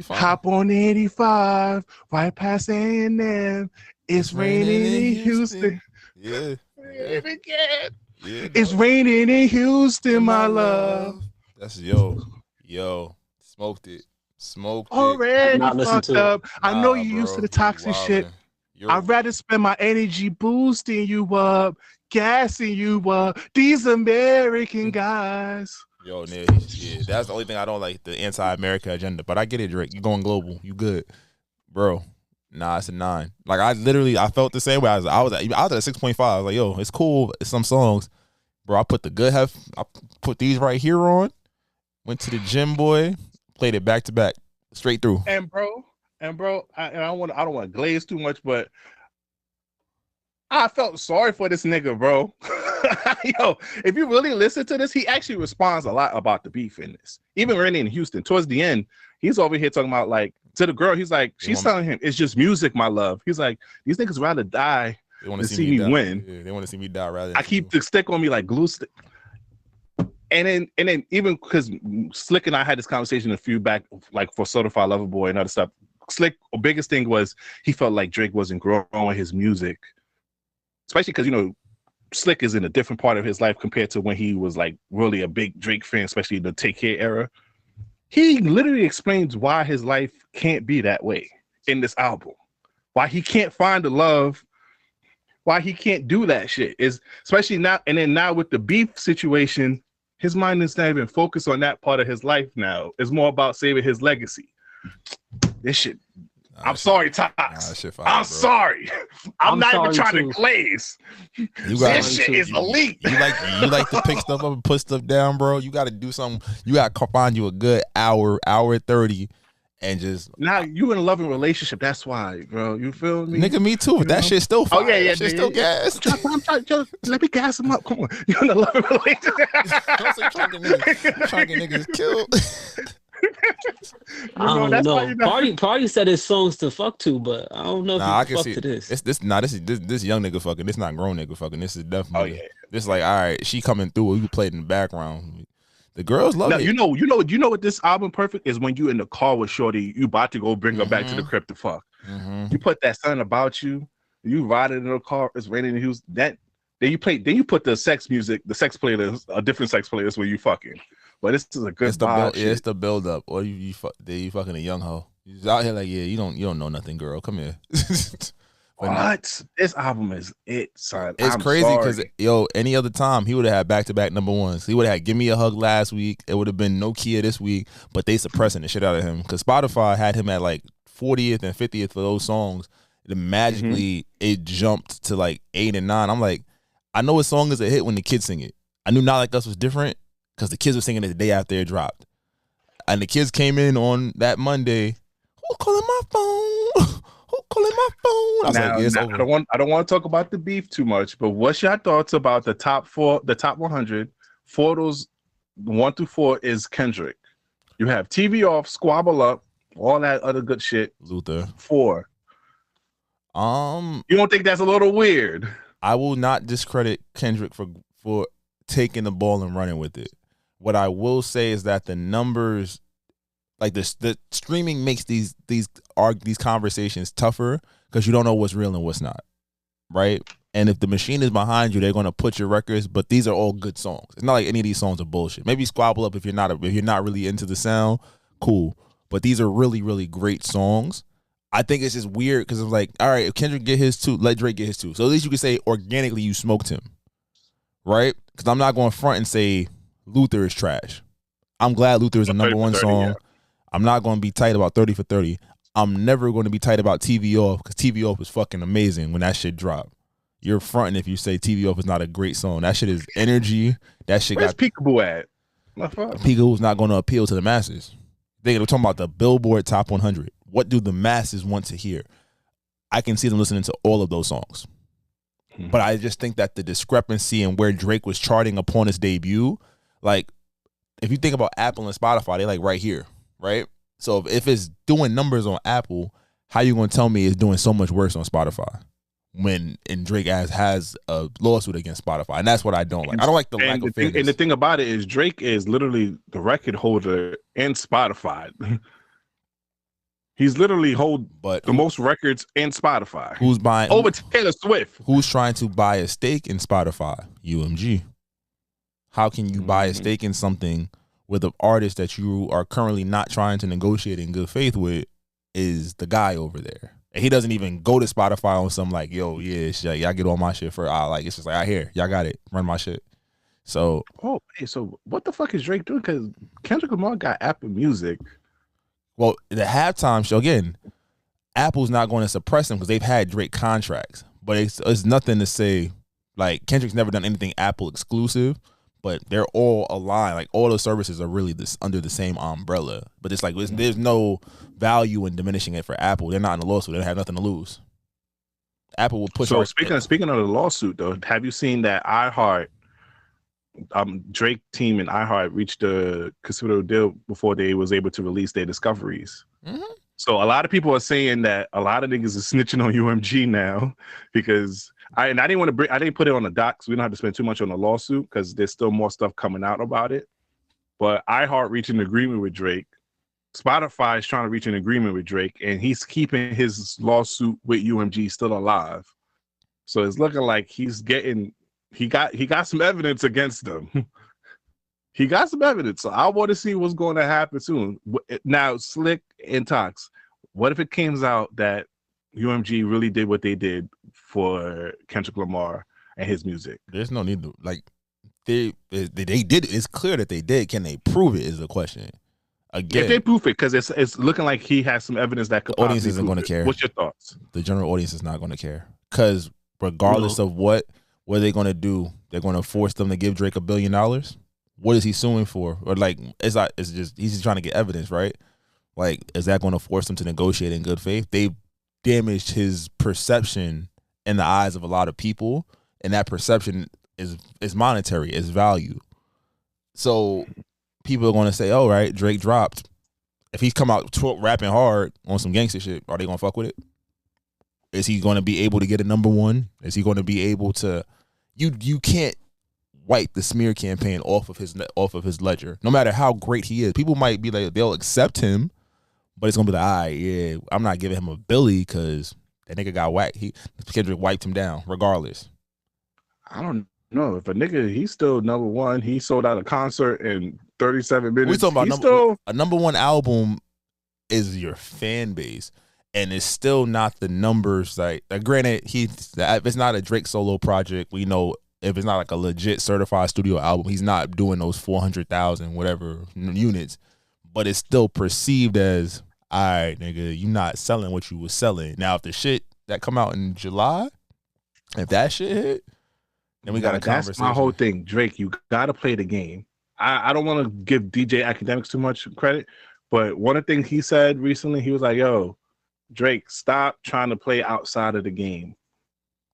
Hop on 85, right past A&M. It's raining in Houston. Yeah. And again. Yeah. It's raining in Houston, my love. That's yo, smoked it. Already Not listen fucked to it. up. I know you Nah, used to bro, the toxic you shit. wildin'. I'd rather spend my energy boosting you up, gassing you up. These American guys. Yo, yeah, that's the only thing I don't like, the anti-America agenda. But I get it, Drake. You going global. You good, bro. Nah, it's a 9. Like I felt the same way. I was at a 6.5. I was like, yo, it's cool. It's some songs, bro. I put the good hef. I put these right here on. Went to the gym, boy. Played it back to back, straight through. And bro, I don't want to glaze too much, but I felt sorry for this nigga, bro. Yo, if you really listen to this, he actually responds a lot about the beef in this. Even Rennie in Houston, towards the end, he's over here talking about like to the girl. He's like, she's telling him it's just music, my love. He's like, these niggas rather die They want than to see me die. win. Yeah, they want to see me die rather than I keep the stick on me like glue stick. And then even because Slick and I had this conversation a few back, like for Certified Lover Boy and other stuff. Slick, the biggest thing was he felt like Drake wasn't growing his music, especially because, you know, Slick is in a different part of his life compared to when he was like really a big Drake fan, especially the Take Care era. He literally explains why his life can't be that way in this album, why he can't find the love, why he can't do that shit. Is especially now, and then now with the beef situation, his mind is not even focused on that part of his life now. It's more about saving his legacy. This shit. I'm sorry, Tox. that shit fire, I'm bro. sorry. I'm not even sorry, trying too. to glaze. You got This shit is elite. You like to pick stuff up and put stuff down, bro. You got to do something. You got to find you a good hour 30, and just Now you in a loving relationship. That's why, bro. You feel me? nigga, me too. That shit still fire. Oh yeah, That shit still gas. I'm trying, let me gas him up. Come on, you in a loving relationship. Don't say trying to get niggas killed. I don't that's know. why you know. Party said his songs to fuck to, but I don't know if Nah, I he can can see fuck to this. This young nigga fucking. This not grown nigga fucking. This is definitely. Oh, yeah. This like, all right, she coming through. You play it in the background. The girls love Now, it. you know what this album perfect is when you in the car with Shorty, you about to go bring her back to the crib to fuck. You put that something about you, you riding in the car, it's raining in Houston. Then you put the sex music, the sex playlist, a different sex playlist where you fucking. But this is a good vibe. It's the build up. Or you fucking a young hoe. He's out here like, yeah, you don't know nothing, girl. Come here. What? This album is it, son. It's I'm crazy because sorry. any other time he would have had back-to-back number ones. He would have had "Give Me a Hug" last week. It would have been "Nokia" this week, but they suppressing the shit out of him because Spotify had him at like 40th and 50th for those songs. Then magically it jumped to like 8 and 9. I'm like, I know a song is a hit when the kids sing it. I knew "Not Like Us" was different because the kids were singing it the day after it dropped, and the kids came in on that Monday. Who calling my phone? Who calling my phone. I was like, yeah, it's over. I don't want to talk about the beef too much, but what's your thoughts about the top 100? 4 of those 1 through 4 is Kendrick. You have TV Off, Squabble Up, all that other good shit. Luther. 4. You don't think that's a little weird? I will not discredit Kendrick for taking the ball and running with it. What I will say is that the numbers, like the streaming makes these conversations tougher because you don't know what's real and what's not, right? And if the machine is behind you, they're going to put your records. But these are all good songs. It's not like any of these songs are bullshit. Maybe Squabble Up if you're not really into the sound, cool. But these are really, really great songs. I think it's just weird because it's like, all right, if Kendrick get his 2, let Drake get his 2. So at least you can say organically you smoked him, right? Because I'm not going front and say Luther is trash. I'm glad Luther is a number 1 song. Yeah. I'm not going to be tight about 30 for 30. I'm never going to be tight about TV Off because TV Off was fucking amazing when that shit dropped. You're fronting if you say TV Off is not a great song. That shit is energy. That shit Where's Peekaboo at? Peekaboo's not going to appeal to the masses. They're talking about the Billboard Top 100. What do the masses want to hear? I can see them listening to all of those songs. But I just think that the discrepancy in where Drake was charting upon his debut, like, if you think about Apple and Spotify, they're like right here, right? So if it's doing numbers on Apple, how you going to tell me it's doing so much worse on Spotify when Drake has a lawsuit against Spotify? And that's what I don't like. I don't like the lack of fairness. And the thing about it is Drake is literally the record holder in Spotify. He's literally the most records in Spotify. Who's buying over Taylor Swift? Who's trying to buy a stake in Spotify? UMG. How can you buy a stake in something with an artist that you are currently not trying to negotiate in good faith with? Is the guy over there? And he doesn't even go to Spotify on some like, yo, yeah, y'all get all my shit for it's just like, I hear y'all got it, run my shit. So so what the fuck is Drake doing? Because Kendrick Lamar got Apple Music. Well, the halftime show, again, Apple's not going to suppress them because they've had Drake contracts. But it's nothing to say, like, Kendrick's never done anything Apple exclusive, but they're all aligned. Like, all the services are really under the same umbrella. But it's like, there's no value in diminishing it for Apple. They're not in the lawsuit. They don't have nothing to lose. Apple will push. So speaking of the lawsuit, though, have you seen that iHeart, Drake team and iHeart reached a considerable deal before they was able to release their discoveries? Mm-hmm. So a lot of people are saying that a lot of niggas are snitching on UMG now because I didn't put it on the docs. We don't have to spend too much on the lawsuit because there's still more stuff coming out about it. But iHeart reached an agreement with Drake. Spotify is trying to reach an agreement with Drake, and he's keeping his lawsuit with UMG still alive. So it's looking like he got some evidence against them. He got some evidence. So I want to see what's going to happen soon. Now, Slick and Tox, what if it comes out that UMG really did what they did for Kendrick Lamar and his music? There's no need to, like, they did. It's clear that they did. Can they prove it is the question. Again, if they prove it, because it's looking like he has some evidence that could. The audience isn't going to care. What's your thoughts? The general audience is not going to care because regardless of what are they going to do, they're going to force them to give Drake $1 billion. What is he suing for? Or like, it's just he's just trying to get evidence, right? Like, is that going to force them to negotiate in good faith? They've damaged his perception in the eyes of a lot of people, and that perception is monetary, is value. So people are going to say, "Oh, right, Drake dropped. If he's come out rapping hard on some gangster shit, are they going to fuck with it? Is he going to be able to get a number one? Is he going to be able to? You can't wipe the smear campaign off of his ledger. No matter how great he is, people might be like, they'll accept him, but it's gonna be like, all right, yeah, I'm not giving him a Billy because that nigga got whacked. Kendrick wiped him down regardless. I don't know if a nigga, he's still number one. He sold out a concert in 37 minutes. We talking about a number one album is your fan base, and it's still not the numbers. Like granted, if it's not a Drake solo project, we know. If it's not like a legit certified studio album, he's not doing those 400,000 whatever units, but it's still perceived as, all right, nigga, you not selling what you was selling. Now, if the shit that come out in July, if that shit hit, then we got a conversation. That's my whole thing. Drake, you got to play the game. I don't want to give DJ Academics too much credit, but one of the things he said recently, he was like, yo, Drake, stop trying to play outside of the game.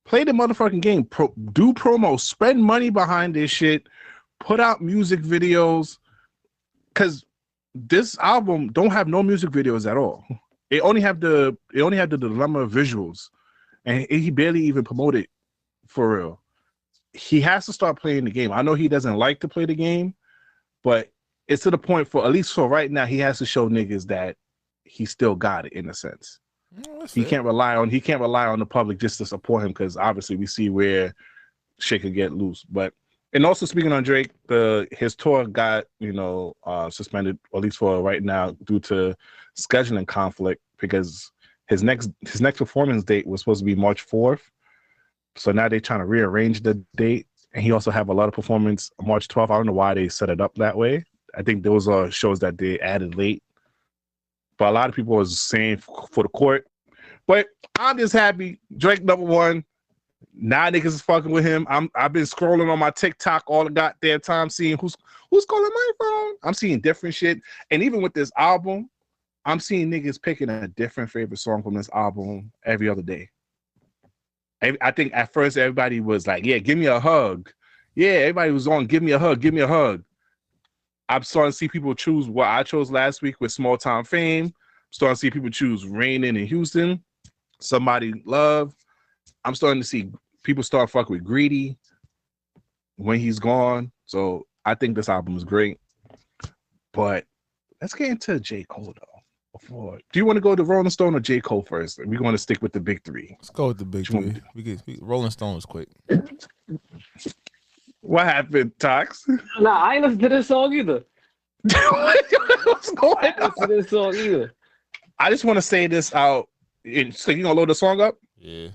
Play the motherfucking game. Do promo. Spend money behind this shit. Put out music videos. Because this album don't have no music videos at all. It only have the Dilemma visuals, and he barely even promoted for real. He has to start playing the game. I know he doesn't like to play the game, but it's to the point for, at least for right now, he has to show niggas that he still got it in a sense. He can't rely on the public just to support him, because obviously we see where shit could get loose. But and also speaking on Drake, his tour got suspended, at least for right now, due to scheduling conflict, because his next performance date was supposed to be March 4th. So now they're trying to rearrange the date, and he also have a lot of performance March 12th. I don't know why they set it up that way. I think those are shows that they added late. But a lot of people was saying for the court. But I'm just happy Drake #1. Now niggas is fucking with him. I've been scrolling on my TikTok all the goddamn time, seeing who's calling my phone. I'm seeing different shit. And even with this album, I'm seeing niggas picking a different favorite song from this album every other day. I think at first everybody was like, yeah, give me a hug. Yeah, everybody was on, give me a hug, give me a hug. I'm starting to see people choose what I chose last week with Small Time Fame. I'm starting to see people choose Rainin' in Houston, Somebody Love. I'm starting to see people start fucking with Greedy when he's gone. So I think this album is great. But let's get into J. Cole, though. Do you want to go to Rolling Stone or J. Cole first? We're going to stick with the big three. Let's go with the big three. Rolling Stone was quick. What happened, Tox? Nah, I ain't listen to this song either. What's going on? I ain't listen to this song either. I just want to say this out. So you going to load the song up? Yeah.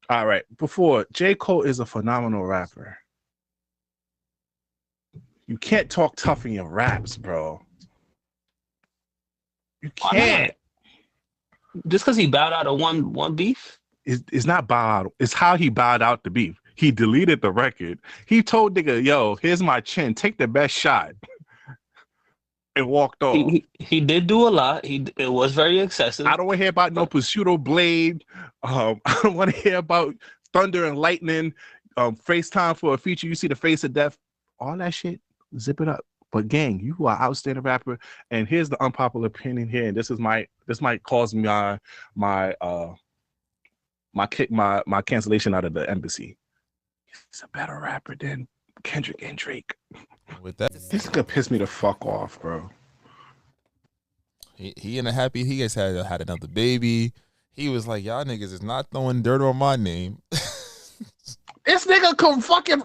All right. Before, J. Cole is a phenomenal rapper. You can't talk tough in your raps, bro. You can't. Just because he bowed out of one beef? It's not bow out. It's how he bowed out the beef. He deleted the record. He told nigga, yo, here's my chin. Take the best shot. And walked off. He did do a lot. It was very excessive. I don't want to hear about no prosciutto blade. I don't want to hear about thunder and lightning. FaceTime for a feature. You see the face of death. All that shit. Zip it up. But gang, you are outstanding rapper. And here's the unpopular opinion here. And this might cause my cancellation out of the embassy. He's a better rapper than Kendrick and Drake. With that, this could piss me the fuck off, bro. He in a happy. He has had another baby. He was like, y'all niggas is not throwing dirt on my name. This nigga come fucking.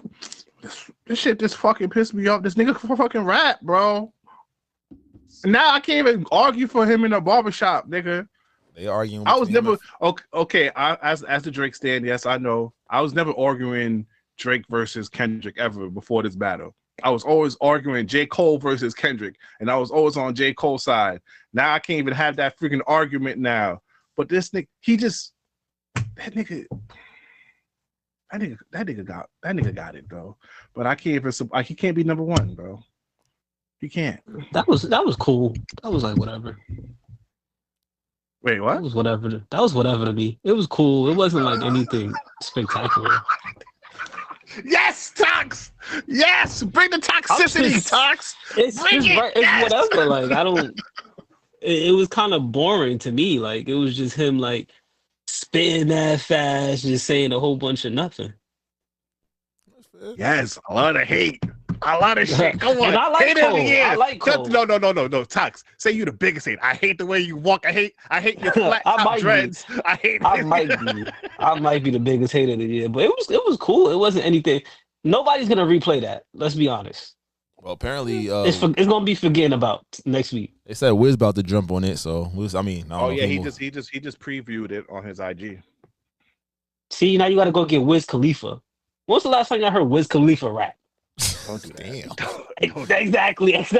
This shit just fucking pissed me off. This nigga can fucking rap, bro. Now I can't even argue for him in a barbershop, nigga. They arguing. I was never okay. As the Drake stand, yes, I know. I was never arguing Drake versus Kendrick ever before this battle. I was always arguing J. Cole versus Kendrick, and I was always on J. Cole's side. Now I can't even have that freaking argument now. But this nigga, that nigga got it, bro. But I can't even. He can't be #1, bro. He can't. That was cool. That was like whatever. Wait, what? That was whatever to me. It was cool. It wasn't like anything spectacular. Yes, Tox. Yes, bring the toxicity, Tox. It's whatever. Like I don't. It was kind of boring to me. Like it was just him like spitting that fast, just saying a whole bunch of nothing. Yes, a lot of hate. A lot of shit. Come on. And I like Cole. I like Cole. No. Tox. Say you the biggest hate. I hate the way you walk. I hate your flat top dreads. I might be the biggest hater of the year, but it was cool. It wasn't anything. Nobody's gonna replay that. Let's be honest. Well, apparently, it's gonna be forgetting about next week. They said Wiz about to jump on it, so Wiz. I don't know he just previewed it on his IG. See, now you got to go get Wiz Khalifa. When's the last time y'all heard Wiz Khalifa rap? Don't do that. Damn. Exactly. Yes.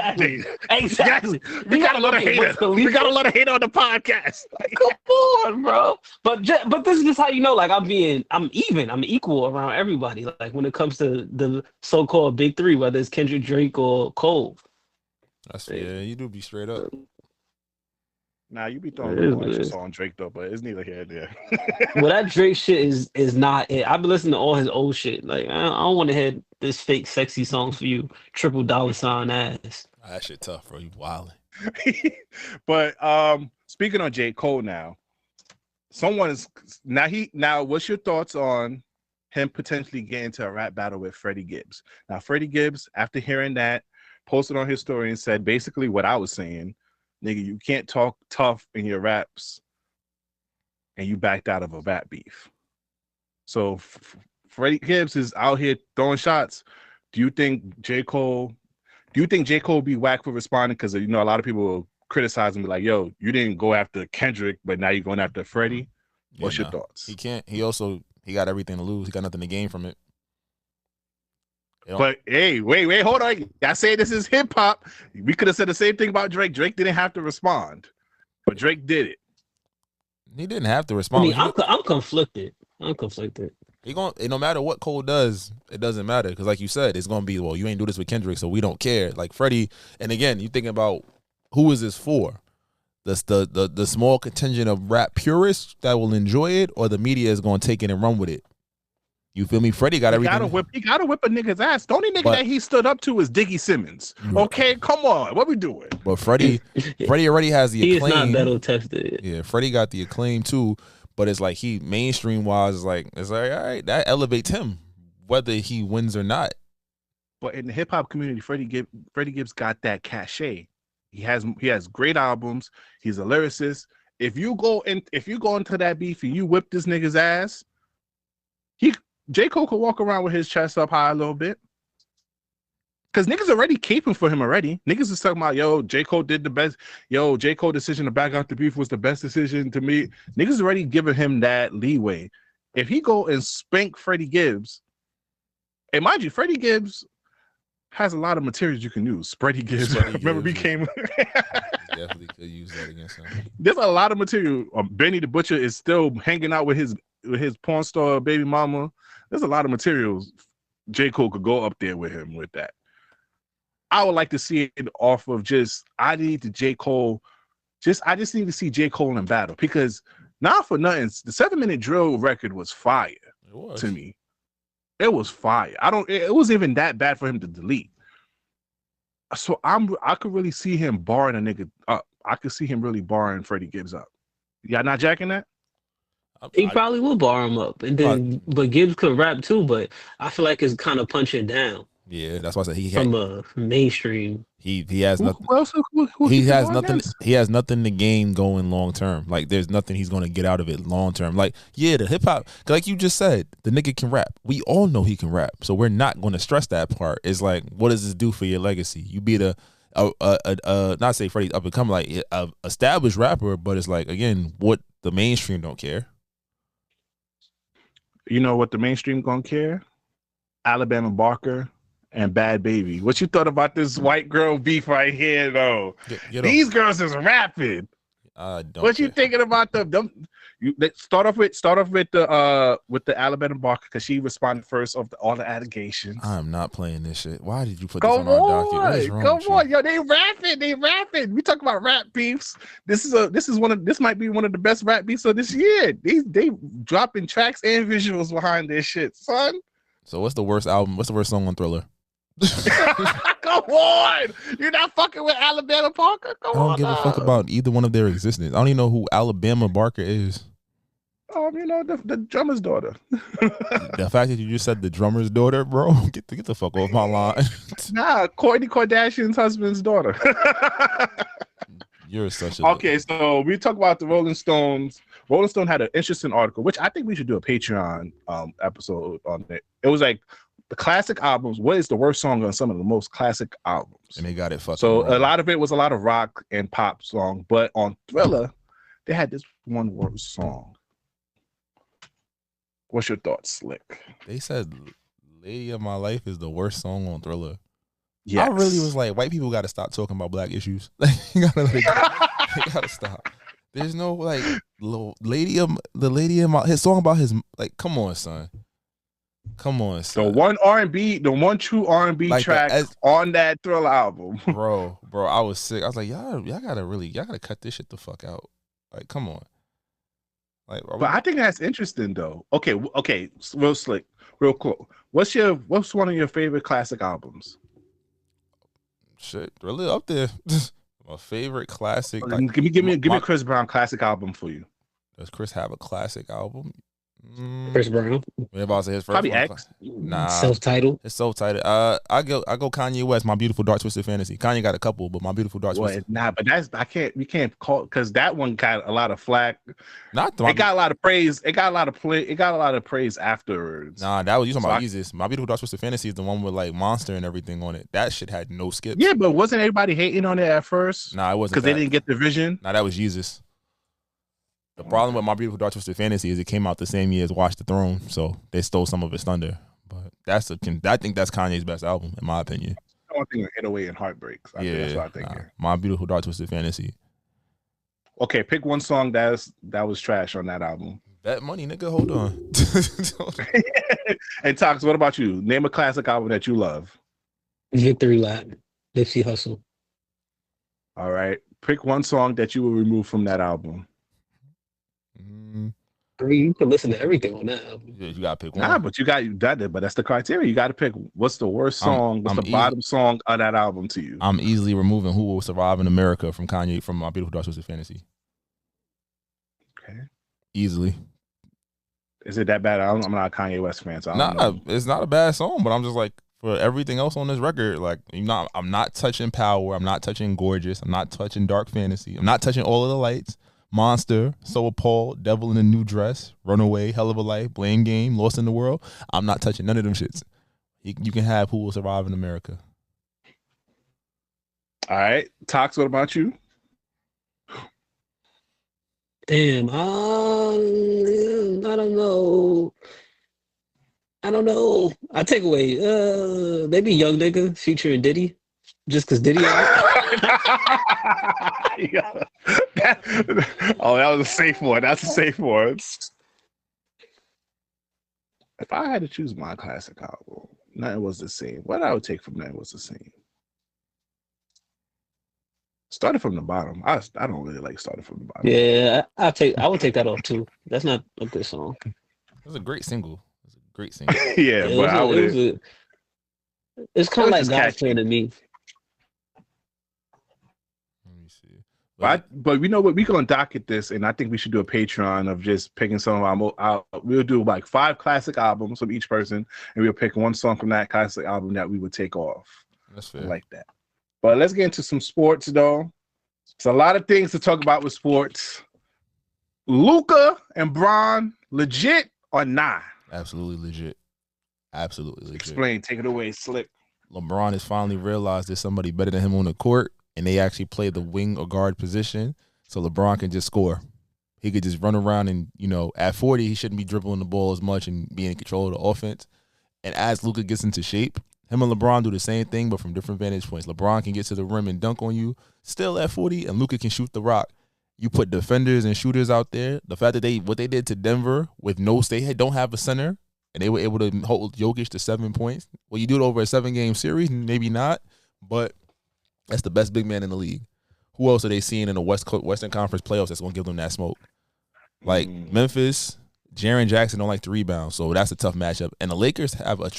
We got a lot of haters. We got a lot of hate on the podcast. Come on, bro. But this is just how you know, like I'm equal around everybody. Like when it comes to the so-called big three, whether it's Kendrick, Drake, or Cole. Yeah, you do be straight up. Nah, you be throwing It is little what it extra is. on Drake though, but it's neither here nor there. Well, that Drake shit is not it. I've been listening to all his old shit. Like I don't want to hear this fake sexy songs for you, $$ ass. That shit tough, bro. You wildin'. But speaking on J. Cole now, what's your thoughts on him potentially getting into a rap battle with Freddie Gibbs? Now, Freddie Gibbs, after hearing that, posted on his story and said basically what I was saying, nigga, you can't talk tough in your raps and you backed out of a rap beef. So Freddie Gibbs is out here throwing shots. Do you think J. Cole will be whack for responding? Because a lot of people will criticize him, be like, yo, you didn't go after Kendrick, but now you're going after Freddie. What's your thoughts? He can't. He got everything to lose. He got nothing to gain from it. But hey, wait, hold on. I say this is hip hop. We could have said the same thing about Drake. Drake didn't have to respond, but Drake did it. He didn't have to I respond. mean, I'm conflicted. He no matter what Cole does, it doesn't matter because, like you said, it's gonna be, well, you ain't do this with Kendrick, so we don't care. Like Freddie, and again, you thinking about who is this for? The small contingent of rap purists that will enjoy it, or the media is gonna take it and run with it. You feel me? Freddie got everything. He gotta whip a nigga's ass. The only nigga that he stood up to is Diggy Simmons. Okay, come on, what we doing? But Freddie already has the acclaim. He is not battle tested. Yeah, Freddie got the acclaim too, but it's like he mainstream wise is like, it's like, all right, that elevates him whether he wins or not. But in the hip hop community, Freddie Gibbs got that cachet. He has great albums. He's a lyricist. If you go into that beef and you whip this nigga's ass, J. Cole could walk around with his chest up high a little bit. Because niggas already caping for him already. Niggas is talking about, yo, J. Cole did the best. Yo, J. Cole decision to back out the beef was the best decision to me. Niggas already giving him that leeway. If he go and spank Freddie Gibbs, and mind you, Freddie Gibbs has a lot of materials you can use. Freddie Gibbs, Definitely could use that against him. There's a lot of material. Benny the Butcher is still hanging out with his porn star baby mama. There's a lot of materials J. Cole could go up there with him with that. I would like to see it off of I just need to see J. Cole in battle, because not for nothing, the 7-minute drill record was fire to me. It was fire. It wasn't even that bad for him to delete. So I could really see him barring a nigga up. I could see him really barring Freddie Gibbs up. Y'all not jacking that? He probably will bar him up, and then but Gibbs could rap too. But I feel like it's kind of punching down. Yeah, that's why I said from a mainstream. He has nothing. Who he has nothing. Against? He has nothing to gain going long term. Like there's nothing he's going to get out of it long term. Like the hip hop, like you just said, the nigga can rap. We all know he can rap, so we're not going to stress that part. It's like, what does this do for your legacy? You be not say Freddie's up and come like a established rapper, but it's like, again, what the mainstream don't care. You know what the mainstream gonna care? Alabama Barker and Bad Baby. What you thought about this white girl beef right here, though? These girls is rapping. What you thinking about them? Start off with the Alabama Barker, because she responded first of all the allegations. I'm not playing this shit. Why did you put this on our docket? What is wrong with you? Yo, they rapping. We talk about rap beefs. This might be one of the best rap beefs of this year. They dropping tracks and visuals behind this shit, son. So what's the worst album? What's the worst song on Thriller? Come on, you're not fucking with Alabama Barker. I don't give a fuck about either one of their existence. I don't even know who Alabama Barker is. The drummer's daughter. The fact that you just said the drummer's daughter, bro, get the fuck off my line. Nah, Kourtney Kardashian's husband's daughter. You're such a... Okay, so we talk about the Rolling Stones. Rolling Stone had an interesting article, which I think we should do a Patreon episode on it. It was like the classic albums. What is the worst song on some of the most classic albums? And they got it fucking So wrong. a lot of it was a lot of rock and pop song, but on Thriller, they had this one worst song. What's your thoughts, Slick? They said "Lady of My Life" is the worst song on Thriller. Yes. I really was like, white people got to stop talking about black issues. You gotta stop. There's no his song about his, like, come on, son. Come on, The son. one true R&B Like track on that Thriller album. bro, I was sick. I was like, y'all gotta cut this shit the fuck out. Like, come on. Like, But I think that's interesting though. Okay, real slick, real cool. What's one of your favorite classic albums? shit really up there. My favorite classic. Like, Give me a Chris Brown classic album for you. Does Chris have a classic album? Chris Brown. What about to say his first Probably one? X. Nah, Self-titled. it's self-titled. I go Kanye West. My Beautiful Dark Twisted Fantasy. Kanye got a couple, but My Beautiful Dark Twisted. Nah, but we can't call because that one got a lot of flack. It got a lot of praise. It got a lot of praise afterwards. Nah, that was you talking about Yeezus. My Beautiful Dark Twisted Fantasy is the one with like Monster and everything on it. That shit had no skips. Yeah, but wasn't everybody hating on it at first? Nah, it wasn't because they didn't get the vision. Nah, that was Yeezus. The problem with My Beautiful Dark Twisted Fantasy is it came out the same year as Watch the Throne, so they stole some of its thunder. But I think that's Kanye's best album, in my opinion. I don't think 808 and Heartbreaks. That's what I think. My Beautiful Dark Twisted Fantasy. Okay, pick one song that was trash on that album. Bet money, nigga. Hold on. And Tox, what about you? Name a classic album that you love. Victory Lap. Nipsey Hussle. All right. Pick one song that you will remove from that album. I mean, you can listen to everything on that album. Yeah, you gotta pick one. Nah, but but that's the criteria. You got to pick what's the worst song, what's the bottom song on that album to you. I'm easily removing Who Will Survive in America from Kanye from My Beautiful Dark Twisted Fantasy. Okay. Easily. Is it that bad? I'm not a Kanye West fan, so I don't know. It's not a bad song, but I'm just like, for everything else on this record, like, I'm not touching Power, I'm not touching Gorgeous, I'm not touching Dark Fantasy, I'm not touching All of the Lights, Monster, So Appalled, Devil in a New Dress, Runaway, Hell of a Life, Blame Game, Lost in the World. I'm not touching none of them shits. You can have Who Will Survive in America. All right. Tox, what about you? Damn, I don't know. I take away maybe Young Nigga featuring Diddy, just because Diddy. Yeah. That was a safe one. That's a safe one. If I had to choose my classic album, nothing was the same. What I would take from that was the same. Started from the bottom. I don't really like starting from the bottom. Yeah, I would take that off too. That's not a good song. It was a great single. Yeah, but I would. It's kind of like God's Plan to me. Let me see. But you know what? We're gonna docket this, and I think we should do a Patreon of just picking some of our. We'll do like 5 classic albums from each person, and we'll pick one song from that classic album that we would take off. That's fair. I like that. But let's get into some sports, though. It's a lot of things to talk about with sports. Luka and Bron, legit or not? Absolutely legit. Explain. Take it away, Slick. LeBron has finally realized there's somebody better than him on the court, and they actually play the wing or guard position, so LeBron can just score. He could just run around and, at 40, he shouldn't be dribbling the ball as much and being in control of the offense. And as Luka gets into shape, him and LeBron do the same thing, but from different vantage points. LeBron can get to the rim and dunk on you, still at 40, and Luka can shoot the rock. You put defenders and shooters out there. The fact that what they did to Denver with they don't have a center, and they were able to hold Jokic to 7 points. Well, you do it over a 7-game series, maybe not, but that's the best big man in the league. Who else are they seeing in the Western Conference playoffs that's going to give them that smoke? Like Memphis, Jaren Jackson don't like to rebound, so that's a tough matchup. And the Lakers have a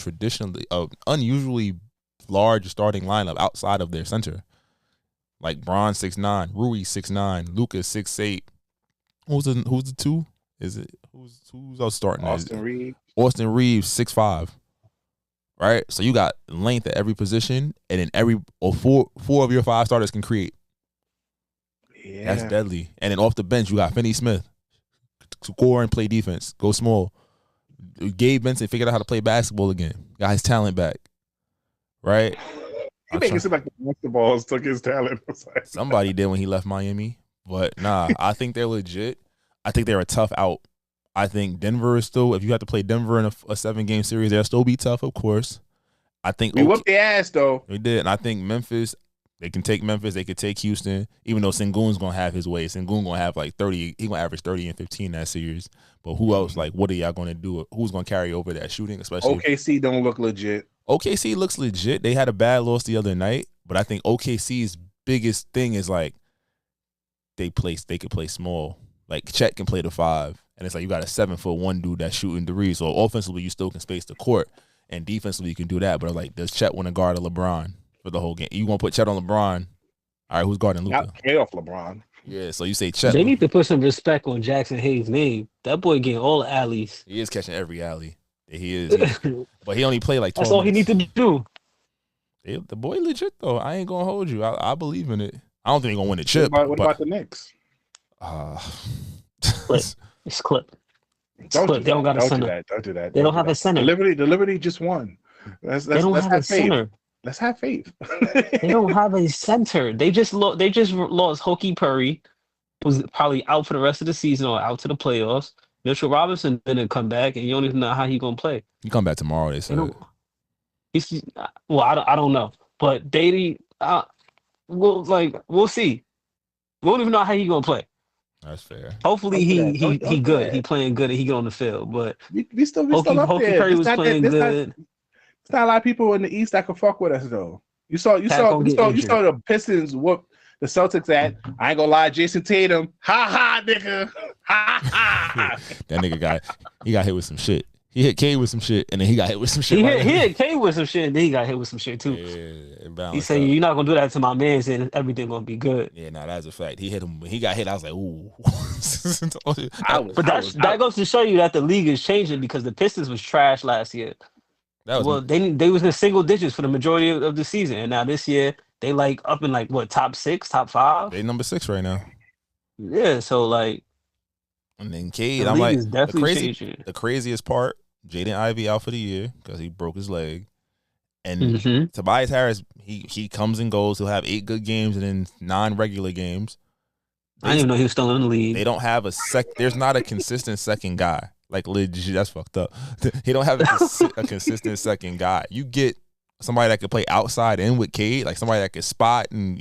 unusually large starting lineup outside of their center. Like Bron 6'9", Rui 6'9", Luka 6'8". Who's the two? Is it who's else starting? Austin Reeves 6'5". Right? So you got length at every position, and then four of your 5 starters can create. Yeah. That's deadly. And then off the bench, you got Finney Smith. Score and play defense. Go small. Gabe Benson figured out how to play basketball again. Got his talent back. Right? You make it seem like the basketballs took his talent. Somebody did when he left Miami. But nah, I think they're legit. I think they're a tough out. I think Denver is still, if you have to play Denver in a 7-game series, they'll still be tough, of course. I think we whooped their ass, though. We did. And I think Memphis, They can take Memphis. They could take Houston. Even though Sengun's gonna have his way. Sengun gonna have like 30. He gonna average 30 and 15 that series. But who else? Like, what are y'all gonna do? Who's gonna carry over that shooting? Especially OKC don't look legit. OKC looks legit. They had a bad loss the other night, but I think OKC's biggest thing is like they could play small. Like Chet can play the 5, and it's like you got a 7'1" dude that's shooting threes. So offensively, you still can space the court, and defensively, you can do that. But like, does Chet want to guard a LeBron for the whole game? You want to put Chet on LeBron? All right, who's guarding Luka? Not playoff LeBron. Yeah, so you say Chet. They need to put some respect on Jackson Hayes' name. That boy getting all the alleys. He is catching every alley. He is. But he only played like 12 That's all he needs to do. The boy legit, though. I ain't going to hold you. I believe in it. I don't think he's going to win the chip. What about the Knicks? It's clip. Don't do They don't got a center. Don't do that. They don't have a center. The Liberty just won. They don't have a center. Let's have faith. They don't have a center. They just lost Hokey Purry, who's probably out for the rest of the season or out to the playoffs. Mitchell Robinson didn't come back, and you don't even know how he gonna play. He come back tomorrow. They said. I don't know, but we'll see. We don't even know how he gonna play. That's fair. Hopefully he good. He playing good and he get on the field. But we still up there. Curry was playing good. There's not a lot of people in the East that can fuck with us though. You saw the Pistons whoop the Celtics at. I ain't gonna lie, Jason Tatum. Ha ha, nigga. Ha ha. That nigga got hit with some shit. He hit Cade with some shit, and then he got hit with some shit. He hit Cade with some shit, and then he got hit with some shit too. Yeah, he said, "You're not gonna do that to my man, and everything gonna be good." Yeah, that's a fact. He hit him. When he got hit, I was like, "Ooh." That goes to show you that the league is changing because the Pistons was trash last year. They was in single digits for the majority of the season, and now this year they like up in like what, top 6, top 5. They number 6 right now. Yeah, so like, and then Cade, the I'm like, league is definitely changing. The craziest part, Jaden Ivey out for the year because he broke his leg, and Tobias Harris, he comes and goes. He'll have 8 good games and then 9 regular games. I didn't even know he was still in the league. They don't have there's not a consistent second guy. Like, legit, that's fucked up. He don't have a consistent second guy. You get somebody that could play outside in with Cade, like somebody that could spot and,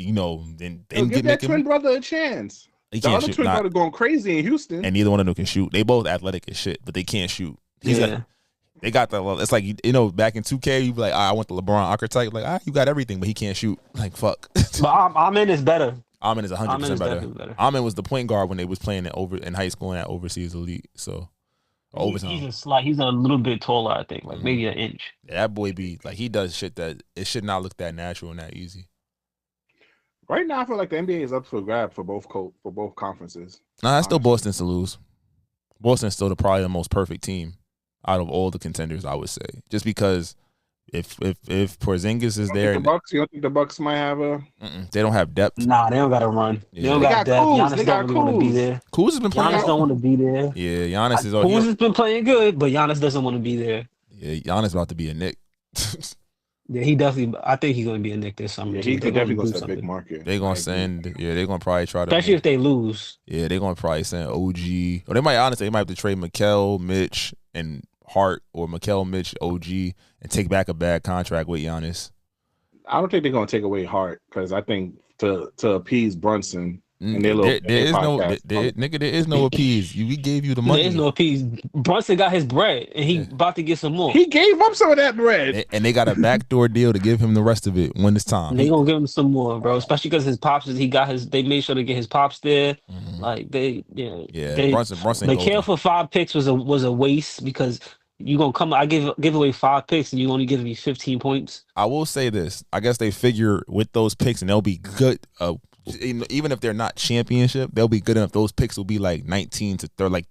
then give that twin brother a chance. He the can't other shoot, twin brother going crazy in Houston. And neither one of them can shoot. They both athletic as shit, but they can't shoot. They got it's like, back in 2K, you be like, I want the LeBron archetype. Like, you got everything, but he can't shoot. Like, fuck. But Amen is better. Amen is 100% better. Amen was the point guard when they was playing in high school in that overseas elite. So, he's a little bit taller, I think, like maybe an inch. Yeah, that boy be like, he does shit that it should not look that natural and that easy. Right now, I feel like the NBA is up for grab for both conferences. Nah, it's still Boston's to lose. Boston's still probably the most perfect team out of all the contenders, I would say. Just because if Porzingis is there, you don't think the Bucks might have a? They don't have depth. Nah, they don't got to run. Yeah. They don't got depth. Giannis don't really want to be there. Kuz has been playing. Giannis don't want to be there. Yeah, Giannis is. Kuz has been playing good, but Giannis doesn't want to be there. Yeah, Giannis about to be a Knick. Yeah, he definitely. I think he's going to be a Knick this summer. Yeah, he could definitely go to a big market. They're going to send. Yeah, they're going to probably try to. Especially if they lose. Yeah, they're going to probably send OG. Or they might have to trade Mikal, Mitch, and Hart, or Mikal, Mitch, OG, and take back a bad contract with Giannis. I don't think they're going to take away Hart because I think to appease Brunson. And there is no appease. We gave you the money. There is no appease. Brunson got his bread, and he about to get some more. He gave up some of that bread, and they got a backdoor deal to give him the rest of it when it's time. They gonna give him some more, bro. Especially because his pops, they made sure to get his pops there. Like Brunson. They care for 5 picks was a waste because you gonna come. I give away 5 picks, and you only give me 15 points. I will say this. I guess they figure with those picks, and they'll be good. Even if they're not championship, they'll be good enough. Those picks will be like 19 to 30. Like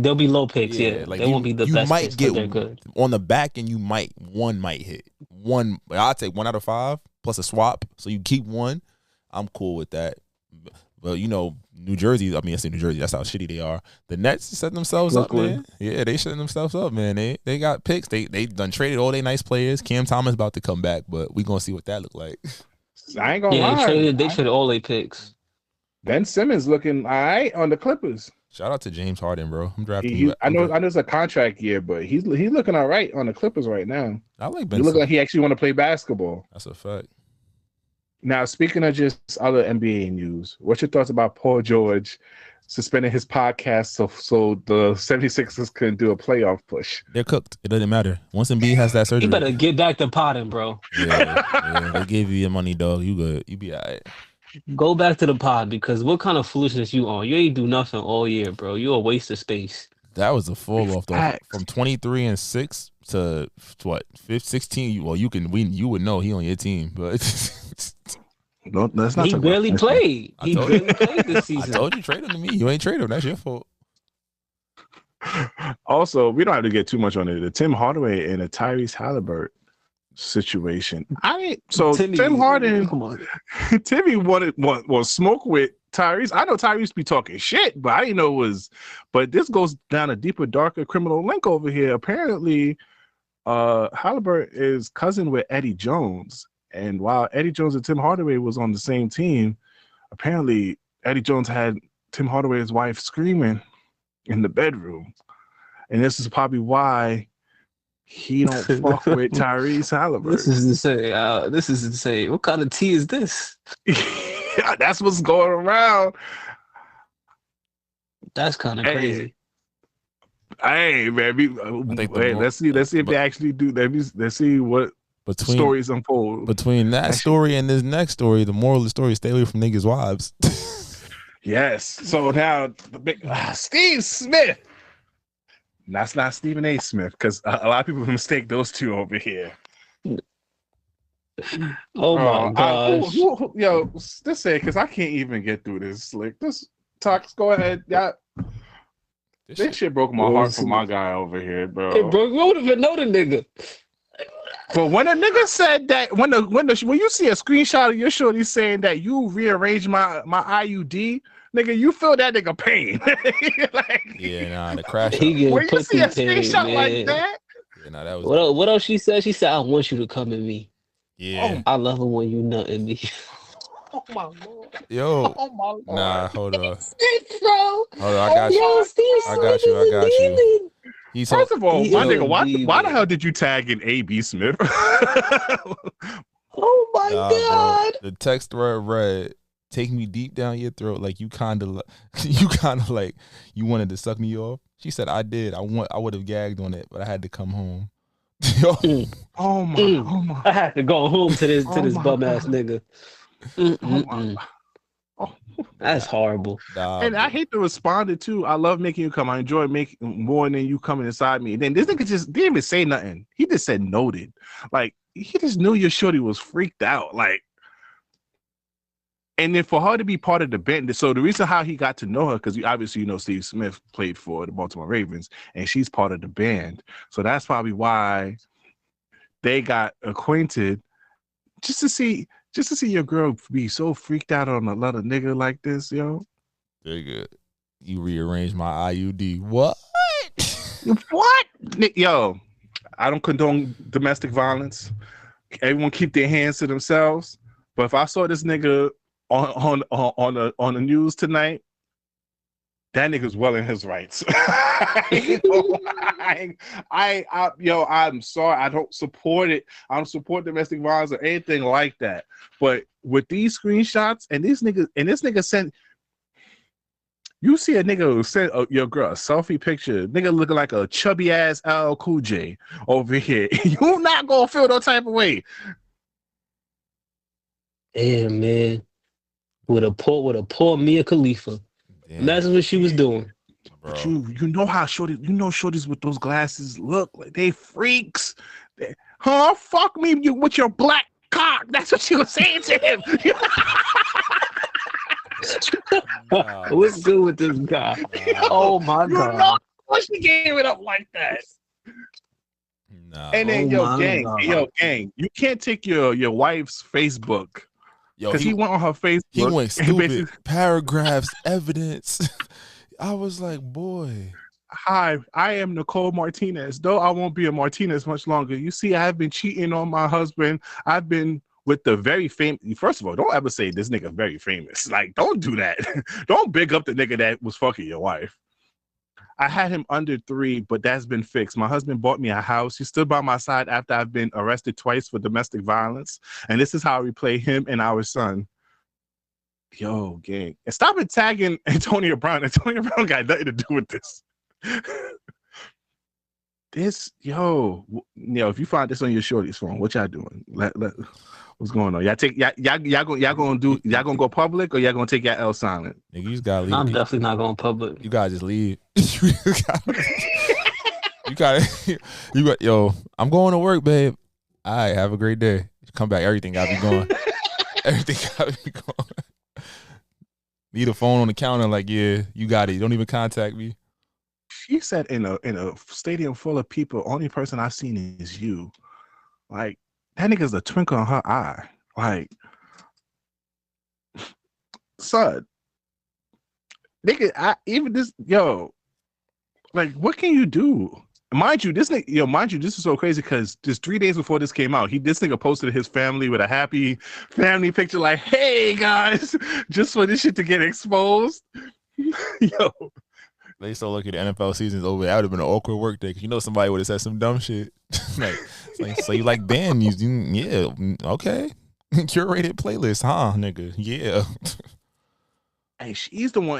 they'll be low picks. Yeah, like they won't be the best. You might picks, get they're good on the back, and one might hit one. I'll take 1 out of 5 plus a swap. So you keep 1. I'm cool with that. But New Jersey. I mean, I say New Jersey. That's how shitty they are. The Nets set themselves up, man. Yeah, they setting themselves up, man. They got picks. They done traded all their nice players. Cam Thomas about to come back, but we gonna see what that look like. I ain't gonna lie. They traded all their picks. Ben Simmons looking all right on the Clippers. Shout out to James Harden, bro. I'm drafting you. I know it's a contract year, but he's looking all right on the Clippers right now. I like Ben. He look like he actually want to play basketball. That's a fact. Now, speaking of just other NBA news, what's your thoughts about Paul George suspending his podcast so the 76ers can do a playoff push? They're cooked. It doesn't matter. Once Embiid has that surgery, You better get back to potting, bro. yeah, they gave you your money, dog. You good. You be all right. Go back to the pod because what kind of foolishness you on? You ain't do nothing all year, bro. You a waste of space. That was a fall off though. From 23-6 to what 16. Well, you would know he on your team, but No, that's not. He barely played. He barely played this I season. told you trade him to me. You ain't trade him. That's your fault. Also, we don't have to get too much on it. The Tim Hardaway and the Tyrese Halliburton situation. Tim Harden, come on. Timmy wanted smoke with Tyrese. I know Tyrese be talking shit, but I didn't know it was. But this goes down a deeper, darker criminal link over here. Apparently, Halliburton is cousin with Eddie Jones, and while Eddie Jones and Tim Hardaway was on the same team, apparently Eddie Jones had Tim Hardaway's wife screaming in the bedroom, and this is probably why he don't fuck with Tyrese Halliburton. This is insane. This is insane. What kind of tea is this? Yeah, that's what's going around. That's kind of crazy. Hey, man, let's see if they actually do. Let's see what stories unfold. Between that story and this next story, the moral of the story is stay away from niggas' wives. Yes. So now the big Steve Smith. That's not Stephen A. Smith, because a lot of people mistake those two over here. Oh my gosh. Yo, just say it, because I can't even get through this. Slick. This talks. Go ahead. Yeah. This shit broke my heart for my guy over here, bro. Hey, bro, you would have know the nigga. But when a nigga said that, when you see a screenshot of your shorty saying that you rearranged my IUD, nigga, you feel that nigga pain. The crash. When you see a screenshot man. like that, that was. What else she said? She said, "I want you to come at me." Yeah. I love it when you nut in me. oh my lord. Yo. Oh my lord. Nah, hold on. Bro. Hold on, I got you. Yo, Steve I got you. I got you. First of all, my nigga, why the hell did you tag in A.B. Smith? Oh my god. Bro. The text thread read, "Take me deep down your throat like you kind of like you wanted to suck me off." She said, "I did. I would have gagged on it, but I had to come home." Oh my. I had to go home to this bum ass nigga. That's horrible. And I hate to respond it too. I love making you come. I enjoy making more than you coming inside me. And then this nigga just didn't even say nothing. He just said noted. Like, he just knew your shorty was freaked out. Like, and then for her to be part of the band, so the reason how he got to know her, because obviously Steve Smith played for the Baltimore Ravens, and she's part of the band. So that's probably why they got acquainted, just to see your girl be so freaked out on a lot of nigga like this, yo. Very good. You rearranged my IUD. What? What? Yo, I don't condone domestic violence. Everyone keep their hands to themselves. But if I saw this nigga on the news tonight, that nigga's well in his rights. I'm sorry. I don't support it. I don't support domestic violence or anything like that. But with these screenshots and this nigga sent, you see a nigga who sent your girl a selfie picture, nigga looking like a chubby ass LL Cool J over here. You not gonna feel no type of way. Yeah, man. With a poor Mia Khalifa. Damn. Imagine what she was doing. Bro. But you know how shorties with those glasses look like they freaks. Fuck me with your black cock. That's what she was saying to him. What's good with this guy? Oh my god! Know why she gave it up like that? Nah. And then gang, you can't take your wife's Facebook. Because he went on her Facebook. He went stupid. Paragraphs, evidence. I was like, boy. Hi, I am Nicole Martinez. Though I won't be a Martinez much longer. You see, I have been cheating on my husband. I've been with the very famous. First of all, don't ever say this nigga very famous. Like, don't do that. Don't big up the nigga that was fucking your wife. I had him under 3, but that's been fixed. My husband bought me a house. He stood by my side after I've been arrested twice for domestic violence. And this is how we play him and our son. Yo, gang. And stop it tagging Antonio Brown. Antonio Brown got nothing to do with this. If you find this on your shorty's phone, what y'all doing? What's going on? Y'all gonna go public, or y'all gonna take your L silent? Nigga, you just gotta leave. I'm definitely not going public. You gotta just leave. You got yo, I'm going to work, babe. All right, have a great day. Come back, everything gotta be going. Everything gotta be going. Leave the phone on the counter, like, yeah, you got it. You don't even contact me. She said in a stadium full of people, only person I've seen is you. Like, that nigga's a twinkle in her eye. Like, son, nigga, like, what can you do? Mind you, this is so crazy because just 3 days before this came out, this nigga posted his family with a happy family picture, like, hey guys, just for this shit to get exposed. Yo. They so lucky the NFL season's over. That would have been an awkward work day because somebody would have said some dumb shit. like, so you like band music? Yeah, okay. Curated playlist, huh, nigga? Yeah. Hey, she's the one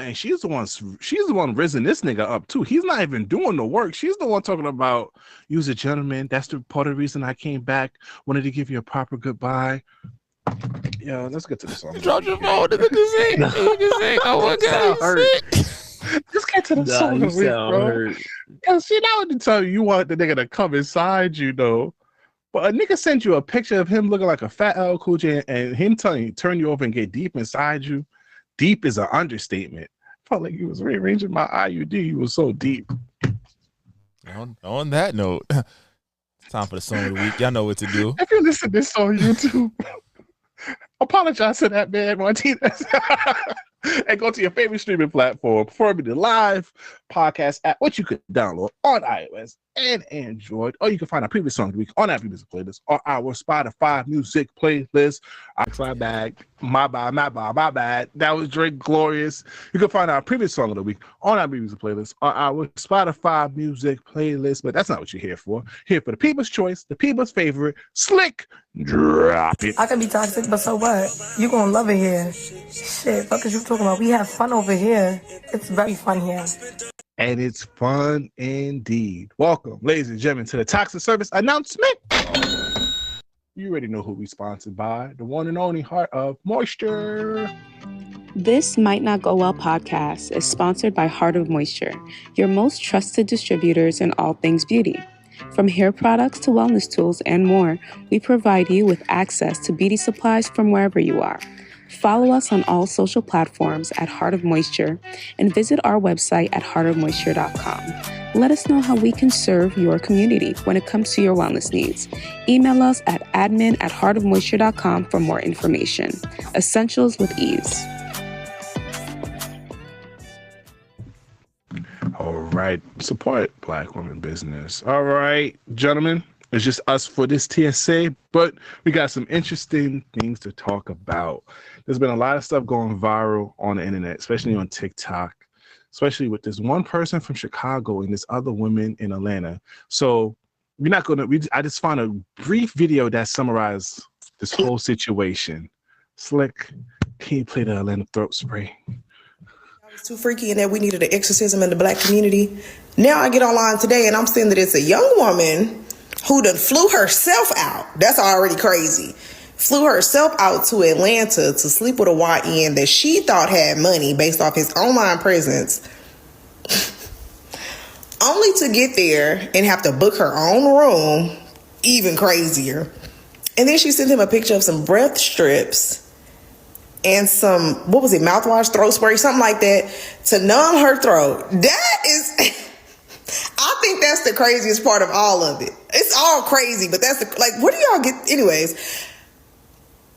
rizzing this nigga up too. He's not even doing the work. She's the one talking about you's a gentleman. That's the part of the reason I came back. Wanted to give you a proper goodbye. Yeah, let's get to the song. Drop your phone. Oh my God. Just get to the song of the week, bro. Cause see, now to tell you want the nigga to come inside you, though. But a nigga sent you a picture of him looking like a fat L Cool J and him telling you turn you over and get deep inside you. Deep is an understatement. Felt like he was rearranging my IUD. He was so deep. On that note, it's time for the song of the week. Y'all know what to do. If you listen to this on YouTube, apologize to that man, Martinez. And go to your favorite streaming platform, preferably the live podcast app, which you could download on iOS and Android, or you can find our previous song of the week on our music playlist or our Spotify music playlist. My bad. That was Drake Glorious. You can find our previous song of the week on our music playlist or our Spotify music playlist, but that's not what you're here for. Here for the people's choice, the people's favorite, Slick Drop It. I can be toxic, but so what? You gonna love it here. Shit, fuck is you talking about? We have fun over here. It's very fun here. And it's fun indeed. Welcome, ladies and gentlemen, to the Toxic Service announcement. You already know who we sponsored by. The one and only Heart of Moisture. This Might Not Go Well podcast is sponsored by Heart of Moisture, your most trusted distributors in all things beauty. From hair products to wellness tools and more, we provide you with access to beauty supplies from wherever you are. Follow us on all social platforms at Heart of Moisture and visit our website at heartofmoisture.com. Let us know how we can serve your community when it comes to your wellness needs. Email us at admin@heartofmoisture.com for more information. Essentials with ease. All right. Support Black women business. All right, gentlemen. It's just us for this TSA, but we got some interesting things to talk about. There's been a lot of stuff going viral on the internet, especially on TikTok, especially with this one person from Chicago and this other woman in Atlanta. So I just found a brief video that summarized this whole situation. Slick, can you play the Atlanta throat spray? Too freaky and that we needed an exorcism in the Black community. Now I get online today and I'm seeing that it's a young woman who done flew herself out. That's already crazy. Flew herself out to Atlanta to sleep with a YN that she thought had money based off his online presence. Only to get there and have to book her own room. Even crazier. And then she sent him a picture of some breath strips and some, mouthwash, throat spray, something like that, to numb her throat. That is, I think that's the craziest part of all of it. It's all crazy, but that's what do y'all get? Anyways,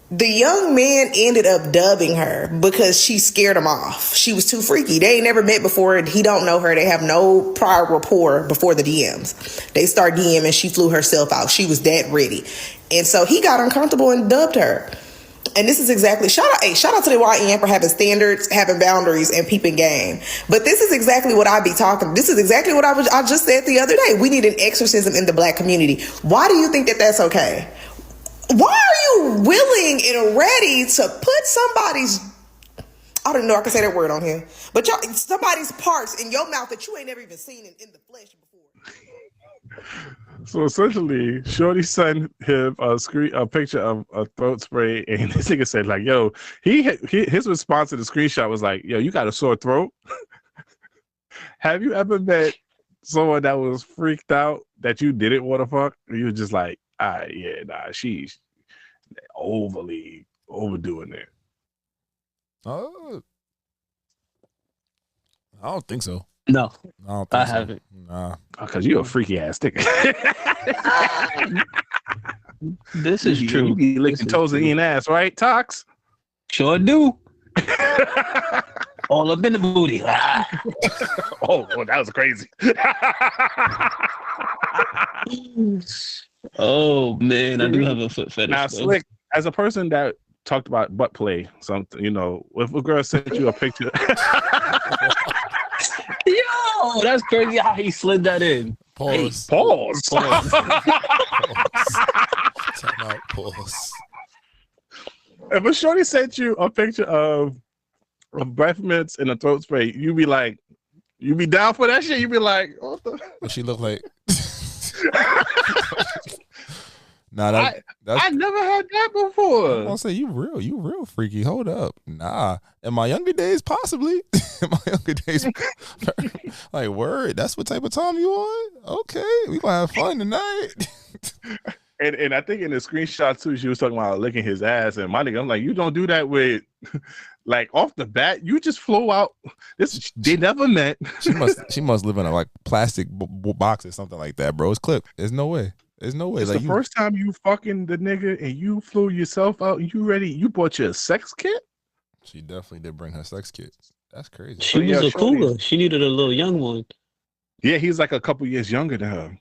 the young man ended up dubbing her because she scared him off. She was too freaky. They ain't never met before. He don't know her. They have no prior rapport before the DMs. They start DMing. She flew herself out. She was that ready. And so he got uncomfortable and dubbed her. And this is exactly shout out to the YN for having standards, having boundaries, and peeping game. But this is exactly what I be talking. This is exactly what I just said the other day. We need an exorcism in the Black community. Why do you think that that's okay? Why are you willing and ready to put somebody's, I don't know I can say that word on here, but somebody's parts in your mouth that you ain't never even seen in the flesh before? So essentially, Shorty sent him a picture of a throat spray, and this nigga said like, "Yo," his response to the screenshot was like, "Yo, you got a sore throat?" Have you ever met someone that was freaked out that you didn't want to fuck? Or you were just like, yeah, nah, she's overdoing it. I don't think so. No, I don't think so. haven't. Nah. Because you're a freaky ass nigga. This is true. You be licking toes and eating ass, right, Tox? Sure do. All up in the booty. Oh, that was crazy. Oh man, I do have a foot fetish. Now, Slick, as a person that talked about butt play, something, if a girl sent you a picture. Yo, that's crazy how he slid that in. Pause. Pause. Pause. Time out. Pause. If a shorty sent you a picture of breath mints and a throat spray, you be down for that shit? You be like, what the? What she look like? I never had that before. I'm gonna say you real freaky. Hold up. Nah. In my younger days, possibly. In my younger days, like word. That's what type of time you on? Okay, we gonna have fun tonight. And I think in the screenshot too, she was talking about licking his ass. And my nigga, I'm like, you don't do that with, like off the bat. You just flow out. They never met. She must live in a like plastic box or something like that, bro. It's clipped. There's no way. There's no way. It's like the first time you fucking the nigga and you flew yourself out and you ready. You bought your sex kit? She definitely did bring her sex kit. That's crazy. She was a cougar. She needed a little young one. Yeah, he's like a couple years younger than her.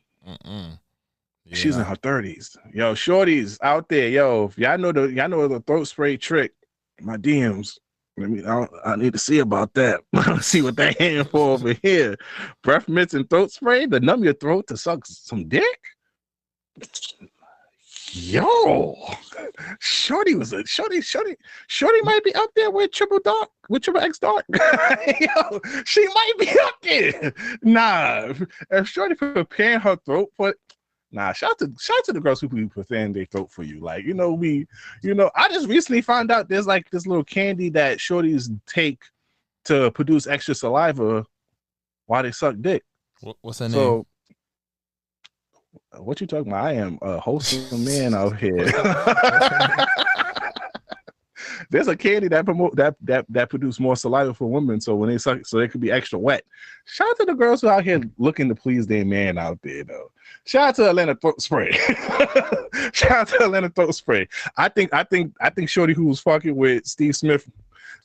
Yeah. She's in her 30s. Yo, shorties out there, yo, if y'all know the throat spray trick, my DMs. I need to see about that. See what they hand for over here. Breath mints and throat spray to numb your throat to suck some dick. Yo, shorty might be up there with triple X dark. Yo, she might be up there. Nah, if shorty preparing her throat for, shout out to the girls who be preparing their throat for you. Like, I just recently found out there's like this little candy that shorties take to produce extra saliva while they suck dick. What's that name? So, what you talking about? I am a wholesome man out here. There's a candy that produce more saliva for women, so when they suck, so they could be extra wet. Shout out to the girls who out here looking to please their man out there, though. Shout out to Atlanta Throat Spray. Shout out to Atlanta Throat Spray. I think Shorty who was fucking with Steve Smith,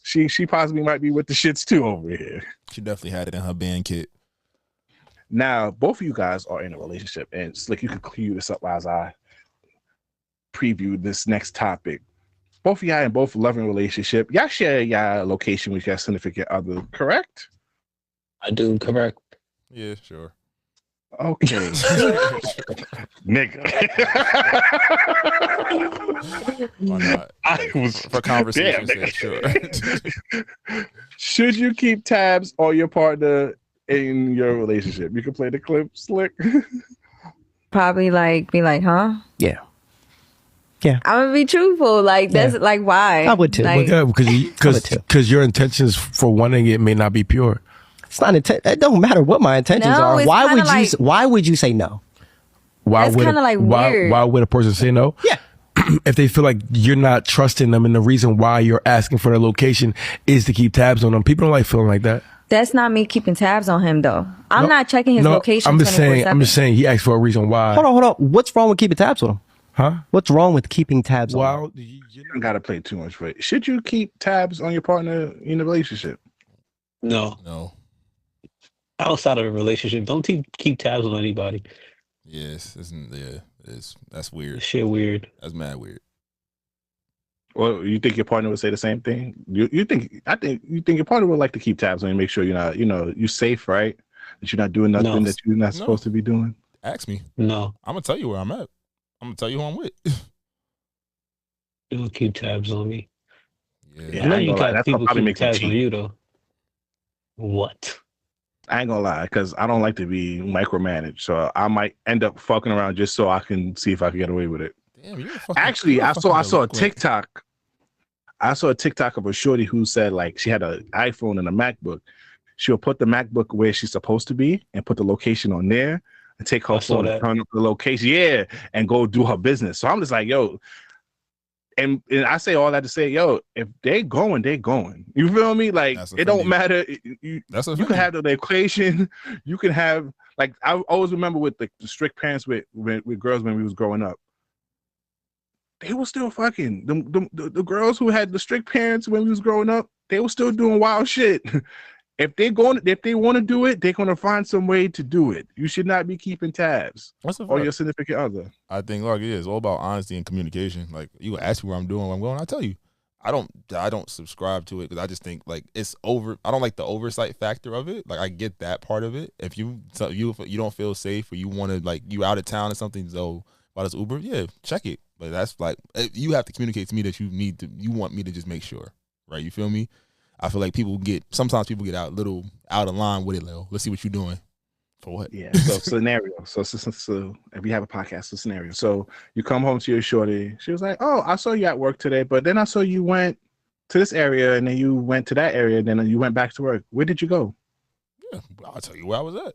she possibly might be with the shits too over here. She definitely had it in her band kit. Now, both of you guys are in a relationship, and Slick, you can cue this up as I preview this next topic. Both of y'all in both loving relationship. Y'all share y'all location with your significant other, correct? I do, correct. Yeah, sure. Okay. Nigga. Why not? I was for conversation. Damn, Sure. Should you keep tabs on your partner in your relationship? You can play the clip, Slick. Probably be like, huh? Yeah. I'm gonna be truthful. Like that's like why I would too. Like, Because your intentions for wanting it may not be pure. It's not intent. It don't matter what my intentions No, are. it's Why kinda would you? Why would you say no? That's kinda like weird. Why would a person say no? Yeah. If they feel like you're not trusting them, and the reason why you're asking for their location is to keep tabs on them. People don't like feeling like that. That's not me keeping tabs on him though. I'm not checking his location. I'm just saying. 24/7. I'm just saying. He asked for a reason why. Hold on. What's wrong with keeping tabs on him? Huh? What's wrong with keeping tabs on him? You don't gotta play too much for it. Should you keep tabs on your partner in a relationship? No. Outside of a relationship, don't keep tabs on anybody. Yes, that's weird. Shit weird. That's mad weird. Well, you think your partner would say the same thing? You think your partner would like to keep tabs on you, make sure you're not, you're safe, right? That you're not doing nothing that you're not supposed to be doing. Ask me. No. I'm gonna tell you where I'm at. I'm gonna tell you who I'm with. You'll keep tabs on me. Yeah, I know I ain't you gonna lie. got That's people what probably keeping makes me tabs on cheat. you though. What? I ain't gonna lie, because I don't like to be micromanaged. So I might end up fucking around just so I can see if I can get away with it. Damn, Actually, I saw a TikTok. I saw a TikTok of a shorty who said like she had an iPhone and a MacBook. She'll put the MacBook where she's supposed to be and put the location on there and take her phone and turn up the location, and go do her business. So I'm just like, yo, and I say all that to say, yo, if they going, they going. You feel me? Like it don't matter. You can have the location. You can have like I always remember with the strict parents with girls when we was growing up. They were still fucking. The girls who had the strict parents when we was growing up, they were still doing wild shit. If they want to do it, they're gonna find some way to do it. You should not be keeping tabs on your significant other. I think like it is all about honesty and communication. Like you ask me where I'm doing, where I'm going, I tell you. I don't subscribe to it because I just think like it's over. I don't like the oversight factor of it. Like I get that part of it. If you don't feel safe or you want to like you out of town or something, so about this Uber, yeah, check it. But that's like you have to communicate to me that you want me to just make sure, right? You feel me? I feel like sometimes people get out of line with it. Like, let's see what you're doing. For what? Yeah. So scenario. So if you have a podcast, a scenario. So you come home to your shorty. She was like, "Oh, I saw you at work today, but then I saw you went to this area, and then you went to that area, and then you went back to work. Where did you go?" Yeah, I'll tell you where I was at.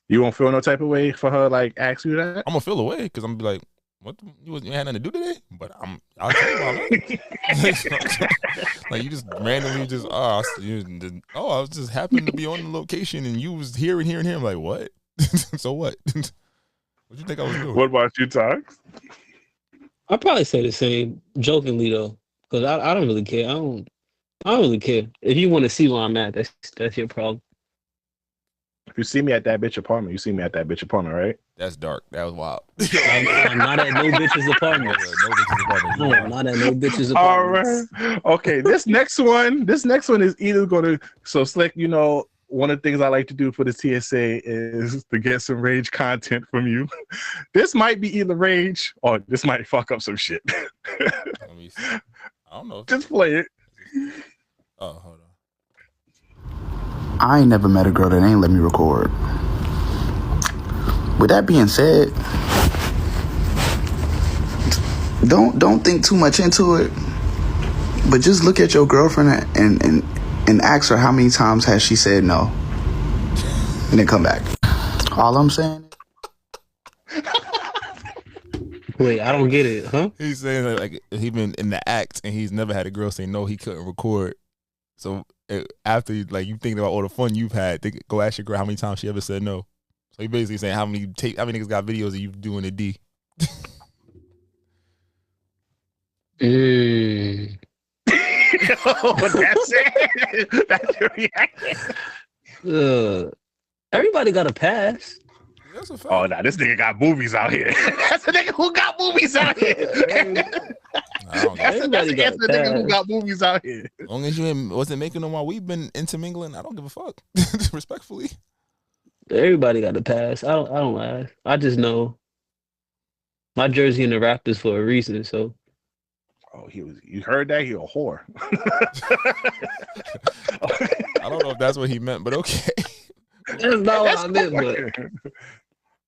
You won't feel no type of way for her like ask you that? I'm gonna feel away because I'm gonna be like, "What? You had nothing to do today?" But I'll tell you where I'm at. Like you just randomly I was just happened to be on the location and you was here and here and here. I'm like, what? So what? What you think I was doing? What about you, Tox? I'd probably say the same, jokingly though, because I don't really care. I don't really care. If you want to see where I'm at, that's your problem. If you see me at that bitch apartment, you see me at that bitch apartment, right? That's dark. That was wild. I'm not at no bitch's apartment. No, I'm not at no bitch's apartment. All right. Okay. This next one is either going to. So Slick, one of the things I like to do for the TSA is to get some rage content from you. This might be either rage or this might fuck up some shit. Let me see. I don't know. Just play it. Oh, hold on. I ain't never met a girl that ain't let me record. With that being said, don't think too much into it, but just look at your girlfriend and ask her how many times has she said no, and then come back. All I'm saying. Wait, I don't get it, huh? He's saying like he been in the act and he's never had a girl say no, he couldn't record. So after like you thinking about all the fun you've had, go ask your girl how many times she ever said no. So he basically saying how many niggas got videos of you doing a D. That's it. That's your reaction. Everybody got a pass. That's a fact. Oh, nah, this nigga got movies out here. That's a nigga who got movies out here. That's a nigga who got movies out here. As long as you wasn't making them while we've been intermingling, I don't give a fuck. Respectfully. Everybody got a pass. I don't ask. I just know my jersey in the Raptors for a reason. So. Oh, you heard that? He a whore. I don't know if that's what he meant, but okay. That's not what I meant, but.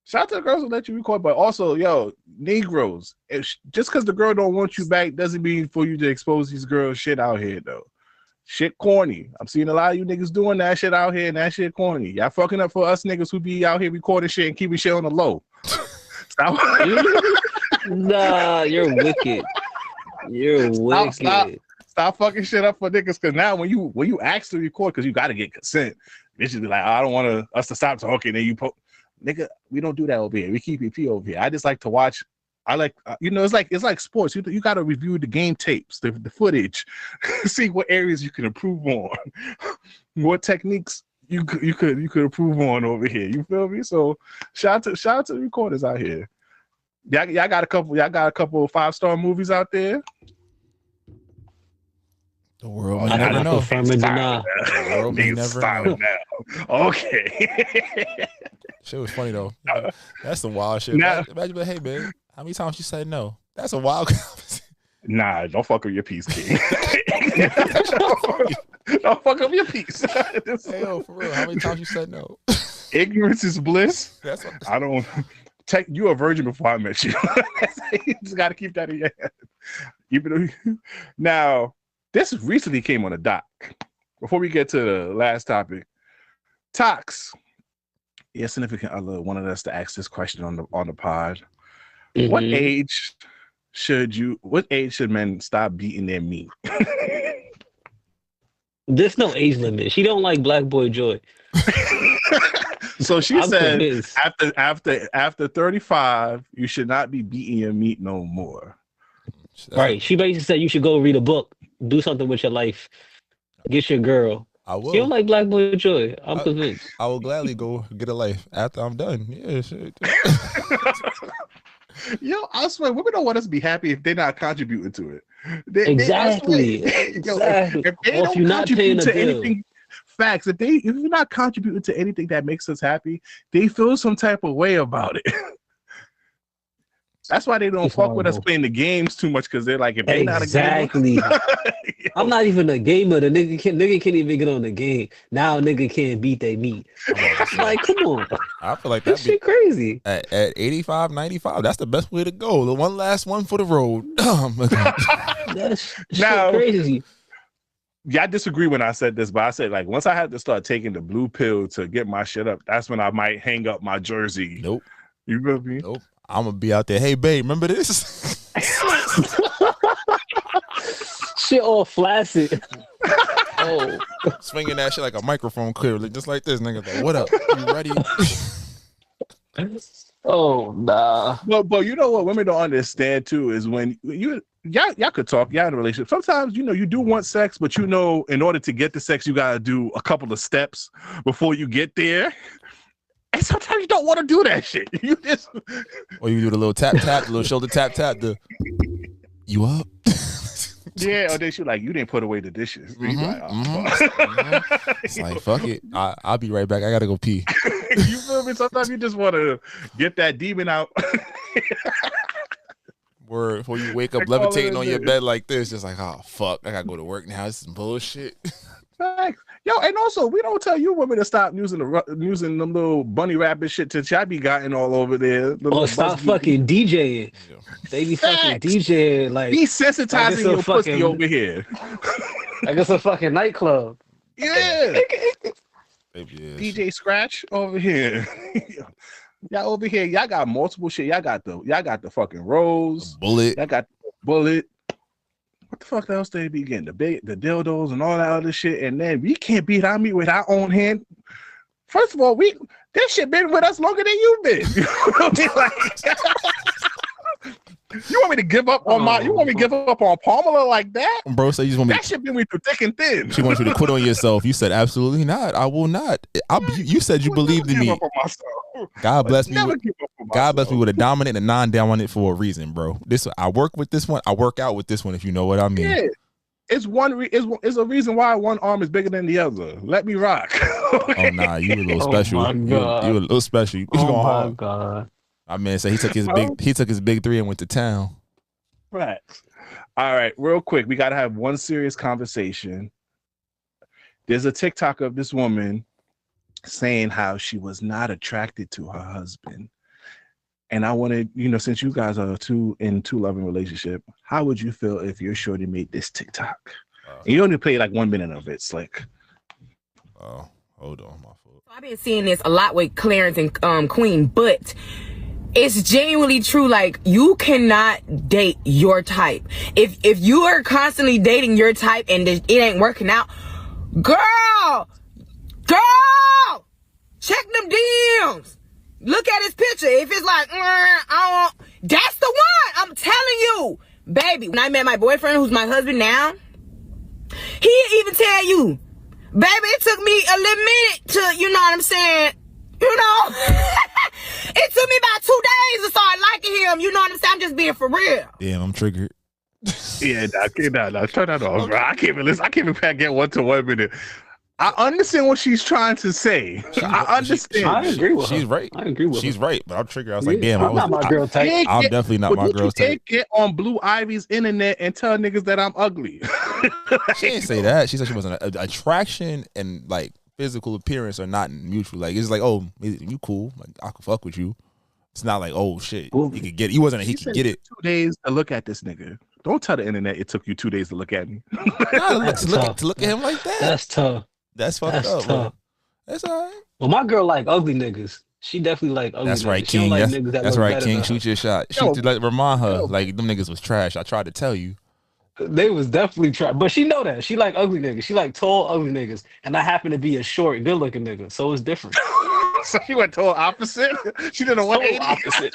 Shout out to the girls who let you record, but also, yo, Negroes, just because the girl don't want you back doesn't mean for you to expose these girls shit out here, though. Shit corny. I'm seeing a lot of you niggas doing that shit out here, and that shit corny. Y'all fucking up for us niggas who be out here recording shit and keeping shit on the low. Stop. Nah, you're wicked. You're wicked. Stop fucking shit up for niggas, because now when you ask to record, because you got to get consent, bitches be like, I don't want us to stop talking, then you nigga, we don't do that over here. We keep EP over here. I just like to watch. I like, it's like sports. You got to review the game tapes, the footage, see what areas you can improve on, what techniques you could improve on over here. You feel me? So shout out to the recorders out here. Y'all got a couple 5-star movies out there. The world may I never cannot know. confirm and deny. The world may never know. Now. Okay. Shit was funny though. That's some wild shit. Now- Imagine, hey man, how many times you said no? That's a wild conversation. Nah, don't fuck up your piece, King. Don't fuck up your piece. Hey yo, for real, how many times you said no? Ignorance is bliss. That's what I don't take you a virgin before I met you. You just got to keep that in your head. Even though now, this recently came on the dock. Before we get to the last topic, Tox, your significant other wanted us to ask this question on the pod. Mm-hmm. What age should men stop beating their meat? There's no age limit. She don't like Black Boy Joy. So she I'm said convinced. after 35, you should not be beating your meat no more. Right. She basically said you should go read a book, do something with your life, get your girl. I will. She don't like Black Boy Joy. I'm convinced. I will gladly go get a life after I'm done. Yeah, shit. Yo, I swear, women don't want us to be happy if they're not contributing to it. Exactly. Yo, Exactly. if they Or don't if you're not contribute paying a to bill. anything, facts. If you're not contributing to anything that makes us happy, they feel some type of way about it. That's why they don't It's fuck with us horrible. playing the games too much, because they're like, if they're Exactly. not a gamer, I'm not even a gamer. The nigga can't even get on the game. Now nigga can't beat they meat. Like, come on. I feel like That shit crazy. at 85, 95, that's the best way to go. The one last one for the road. That's Now- shit crazy. yeah, I disagree when I said this, but I said like once I had to start taking the blue pill to get my shit up, that's when I might hang up my jersey. Nope. You feel me? Nope. I'm gonna be out there. Hey, babe, remember this? Shit all flaccid. Oh, Swinging that shit like a microphone clearly, just like this nigga. Like, what up? You ready? oh nah. But you know what women don't understand too is when y'all could talk, y'all in a relationship. Sometimes you do want sex, but in order to get the sex, you gotta do a couple of steps before you get there. And sometimes you don't want to do that shit. You just Or you do the little tap, the little shoulder tap. You up? yeah, or then she like, you didn't put away the dishes. He's like, oh, fuck. It's like, fuck it. I'll be right back. I gotta go pee. You feel me? Sometimes you just want to get that demon out. Word, before you wake up They call it levitating a on your nigga. bed like this, just like, oh fuck, I gotta go to work now. This is some bullshit. Facts. Yo, and also we don't tell you women to stop using them little bunny rabbit shit to y'all be gotten all over there. The Or little stop BuzzFeed. fucking DJing. They be fucking Facts. DJing like Desensitizing your pussy over here. I guess a fucking nightclub. Yeah. Baby, yeah, DJ Scratch over here. Y'all over here, y'all got multiple shit. Y'all got the fucking rose. bullet. Y'all got the bullet. What the fuck else they be getting? The dildos and all that other shit. And then we can't beat our meat with our own hand. First of all, this shit been with us longer than you've been. You know what I mean? Like, you want me to give up on on Pamela like that? Bro, so you just want me That shit been with you thick and thin. she wants you to quit on yourself. You said absolutely not. I will not. You said you believed in Give me. up on myself. God bless me. Never give up on God bless me myself. with a dominant and non-dominant for a reason, bro. I work with this one. I work out with this one. If you know what I mean. Yeah. It's it's a reason why one arm is bigger than the other. Let me rock. Oh nah, you a little Oh special. my You God. a little special. You Oh going my hard. god. My man said he took his big three and went to town. Right. All right, real quick. We gotta have one serious conversation. There's a TikTok of this woman saying how she was not attracted to her husband. And I wanted, since you guys are two loving relationship, how would you feel if your shorty made this TikTok? And you only play like 1 minute of it. It's like, Oh, hold on, my fault. I've been seeing this a lot with Clarence and Queen, but it's genuinely true. Like, you cannot date your type. If you are constantly dating your type and it ain't working out, girl, check them DMs. Look at his picture. If it's like, that's the one. I'm telling you, baby. When I met my boyfriend, who's my husband now, he even tell you, baby, it took me a little minute to, you know what I'm saying? It took me about 2 days to start liking him. You know what I'm saying? I'm just being for real. Damn, I'm triggered. Yeah, nah, turn that off, bro. I can't even listen. I can't even get 1 to 1 minute. I understand what she's trying to say. I understand. I agree with her. She's right. I agree with she's her. right, but I'm triggered. I was like, damn, I'm not my girl type. I'm definitely not my girl type. You can't get on Blue Ivy's internet and tell niggas that I'm ugly. She didn't say that. She said she wasn't attraction and like physical appearance are not mutual. Like it's like, oh, you cool? Like I can fuck with you. It's not like, oh shit, he could get it. He wasn't. He could get it. 2 days to look at this nigga. Don't tell the internet it took you 2 days to look at me. to look at him like that. That's tough. That's fucked up. Tough. That's all right. Well, my girl like ugly niggas. She definitely like ugly. That's niggas. right, She don't King. like niggas that that's look right, better King. than her. Shoot your shot. Like remind her, like them niggas was trash. I tried to tell you. They was definitely trash, but she know that she like ugly niggas. She like tall, ugly niggas, and I happen to be a short, good-looking nigga, so it's different. So she went total opposite. She did a 180.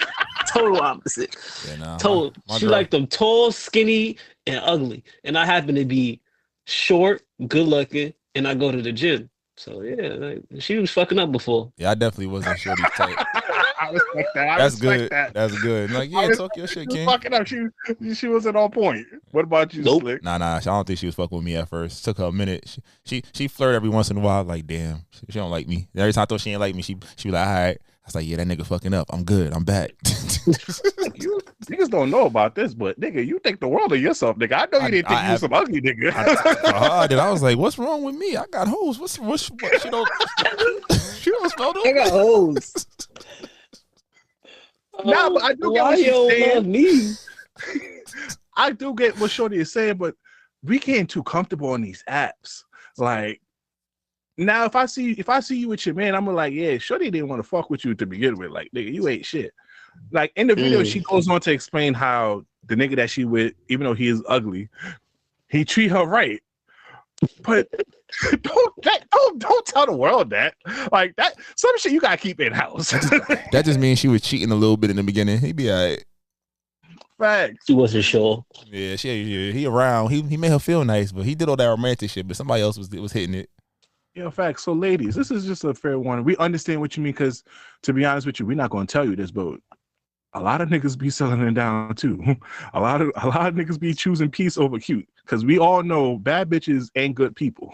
Total opposite. Yeah, nah, Total. She girl. like them tall, skinny, and ugly, and I happen to be short, good-looking, and I go to the gym. So yeah, like, she was fucking up before. Yeah, I definitely wasn't shorty type. I respect that. That's good. That's good. Like, yeah, talk your shit, King. Fucking up. She wasn't on point. What about you, Nope. Slick? Nah. I don't think she was fucking with me at first. Took her a minute. She flirted every once in a while. Like, damn, she don't like me. Every time I thought she didn't like me, she was like, all right. I was like, yeah, that nigga fucking up. I'm good. I'm back. You niggas don't know about this, but nigga, you think the world of yourself, nigga. I know you didn't think you was some ugly nigga. I was like, what's wrong with me? I got hoes. What she don't she don't smell them. I got hoes. Nah, but I do get Why what she's you don't saying. love me? I do get what Shorty is saying, but we getting too comfortable on these apps. Like now, if I see you with your man, I'm like, yeah, Shorty didn't want to fuck with you to begin with. Like, nigga, you ain't shit. Like in the video, she goes on to explain how the nigga that she with, even though he is ugly, he treat her right. But don't tell the world that. Like that, some shit you gotta keep in house. That just means she was cheating a little bit in the beginning. He'd be all right. Facts. She wasn't sure. Yeah, he around. He made her feel nice, but he did all that romantic shit. But somebody else was hitting it. Yeah, facts. So, ladies, this is just a fair one. We understand what you mean because, to be honest with you, we're not going to tell you this, but a lot of niggas be selling it down too. A lot of niggas be choosing peace over cute because we all know bad bitches ain't good people.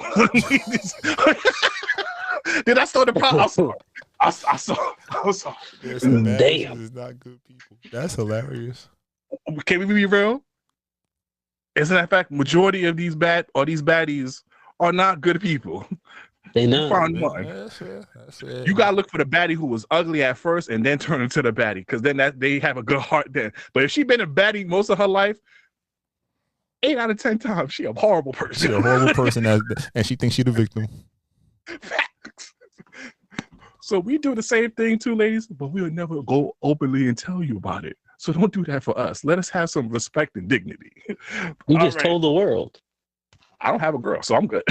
Did I start the problem? I saw. Damn. Is not good people. That's hilarious. Can we be real? Isn't that fact? Majority of these baddies are not good people. They know. Find one. That's fair. You gotta look for the baddie who was ugly at first and then turn into the baddie, because then they have a good heart then. But if she been a baddie most of her life, 8 out of 10 times she a horrible person. She a horrible person, and she thinks she the victim. Facts. So we do the same thing too, ladies, but we'll never go openly and tell you about it. So don't do that for us. Let us have some respect and dignity. You just told the world. I don't have a girl, so I'm good.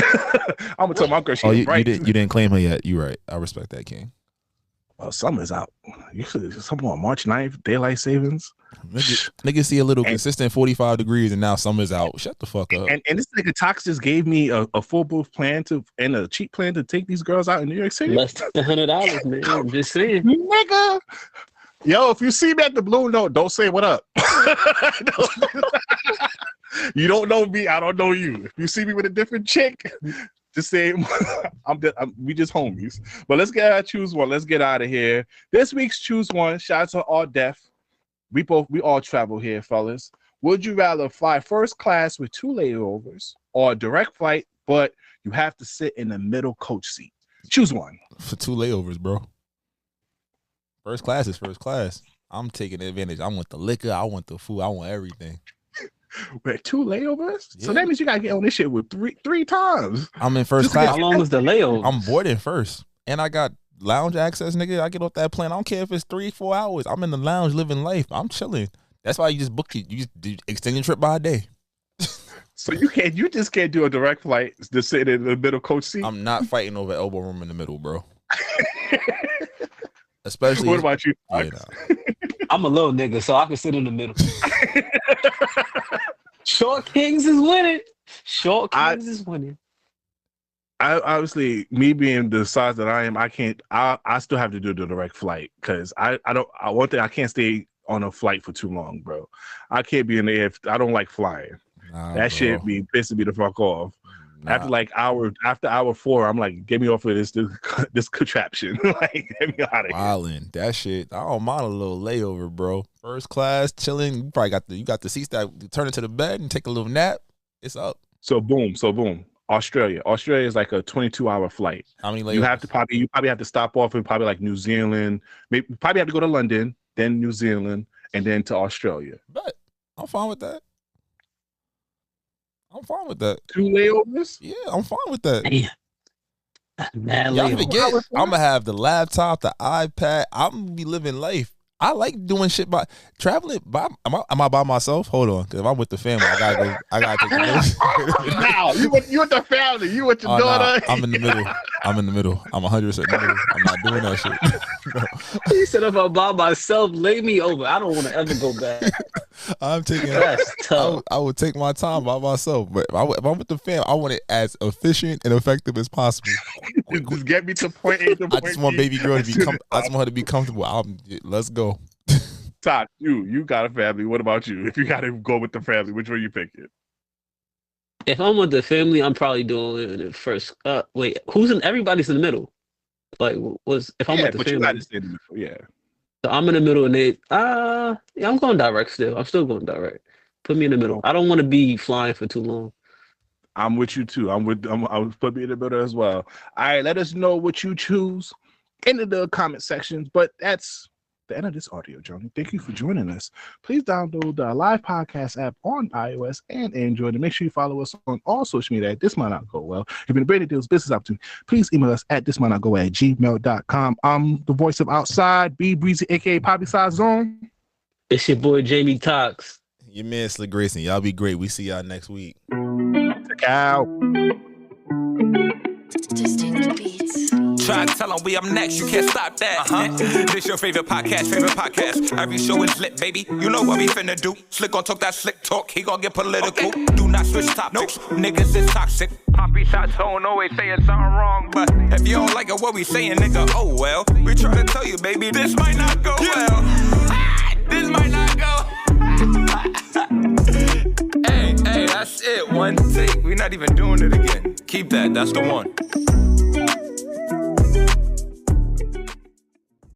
I'm gonna tell my girl she's right. You didn't claim her yet. You right. I respect that, King. Well, summer's out. Usually, something on March 9th, daylight savings. Niggas see a little consistent 45 degrees, and now summer's out. Shut the fuck up. And this nigga Tox just gave me a full booth plan and a cheap plan to take these girls out in New York City. Less than $100, man. I'm just saying, nigga. Yo, if you see me at the Blue Note, don't say what up. You don't know me, I don't know you. If you see me with a different chick, just say we just homies. But let's get out of choose one. Let's get out of here. This week's choose one. Shout out to All Deaf. We all travel here, fellas. Would you rather fly first class with 2 layovers or a direct flight, but you have to sit in the middle coach seat? Choose one. For 2 layovers, bro. First class is first class. I'm taking advantage. I want the liquor. I want the food. I want everything. With 2 layovers? Yeah. So that means you gotta get on this shit with three times. I'm in first class. How long is the layover? I'm boarding first. And I got lounge access, nigga. I get off that plane. I don't care if it's 3-4 hours. I'm in the lounge living life. I'm chilling. That's why you just book it. You just extend your trip by a day. So you just can't do a direct flight to sit in the middle coach seat? I'm not fighting over elbow room in the middle, bro. Especially. What about you? Yeah, nah. I'm a little nigga, so I can sit in the middle. Short Kings is winning. Short Kings is winning. I obviously, me being the size that I am, I can't. I still have to do the direct flight because I don't. One thing, I can't stay on a flight for too long, bro. I can't be in the air. I don't like flying. That shit be pissing me the fuck off. After hour 4, I'm like, get me off of this contraption. Like, get me out of here. Wildin', that shit. I don't mind a little layover, bro. First class, chilling. You probably got the seats that turn into the bed and take a little nap. It's up. So boom. Australia is like a 22-hour flight. How many layovers? You probably have to stop off in probably like New Zealand. Maybe probably have to go to London, then New Zealand, and then to Australia. But I'm fine with that. 2 layovers? Yeah, I'm fine with that. Y'all forget, I'm gonna have the laptop, the iPad. I'm gonna be living life. I like doing shit by traveling. Am I by myself? Hold on, because if I'm with the family, I gotta take the notes. Now you with the family. You with your daughter. Nah, I'm in the middle. I'm 100% middle. I'm not doing that shit. He said, if I'm by myself, lay me over. I don't want to ever go back. I'm taking. That's tough. I would take my time by myself, but if I'm with the family, I want it as efficient and effective as possible. Just get me to point A. I just want baby girl to be. I just want her to be comfortable. Let's go. Todd, you got a family. What about you? If you got to go with the family, which one you picking? If I'm with the family, I'm probably doing it first. Wait, everybody's in the middle. Like, if I'm with the family? You gotta stay in the middle. Yeah. So I'm in the middle, and I'm going direct still. I'm still going direct. Put me in the middle. I don't want to be flying for too long. I'm with you too. I would put me in the middle as well. All right, let us know what you choose in the comment sections. But that's the end of this audio journey. Thank you for joining us. Please download the live podcast app on iOS and Android, and make sure you follow us on all social media at This Might Not Go Well. If you're in a Brady Deals business opportunity, please email us at thismightnotgo@gmail.com. I'm the voice of Outside, B Breezy, aka Poppy Size Zone. It's your boy Jamie Tox. Your man Slick Grayson. Y'all be great. We see y'all next week. Check out. Try to tell them we up next, you can't stop that. This your favorite podcast. Every show is lit, baby. You know what we finna do. Slick gon' talk that slick talk, he gon' get political. Do not switch topics, niggas is toxic. Poppy shots don't always saying something wrong, but if you don't like it, what we saying, nigga, oh well. We try to tell you, baby, this might not go well. This might not go. Hey, that's it. One take. We're not even doing it again. Keep that. That's the one.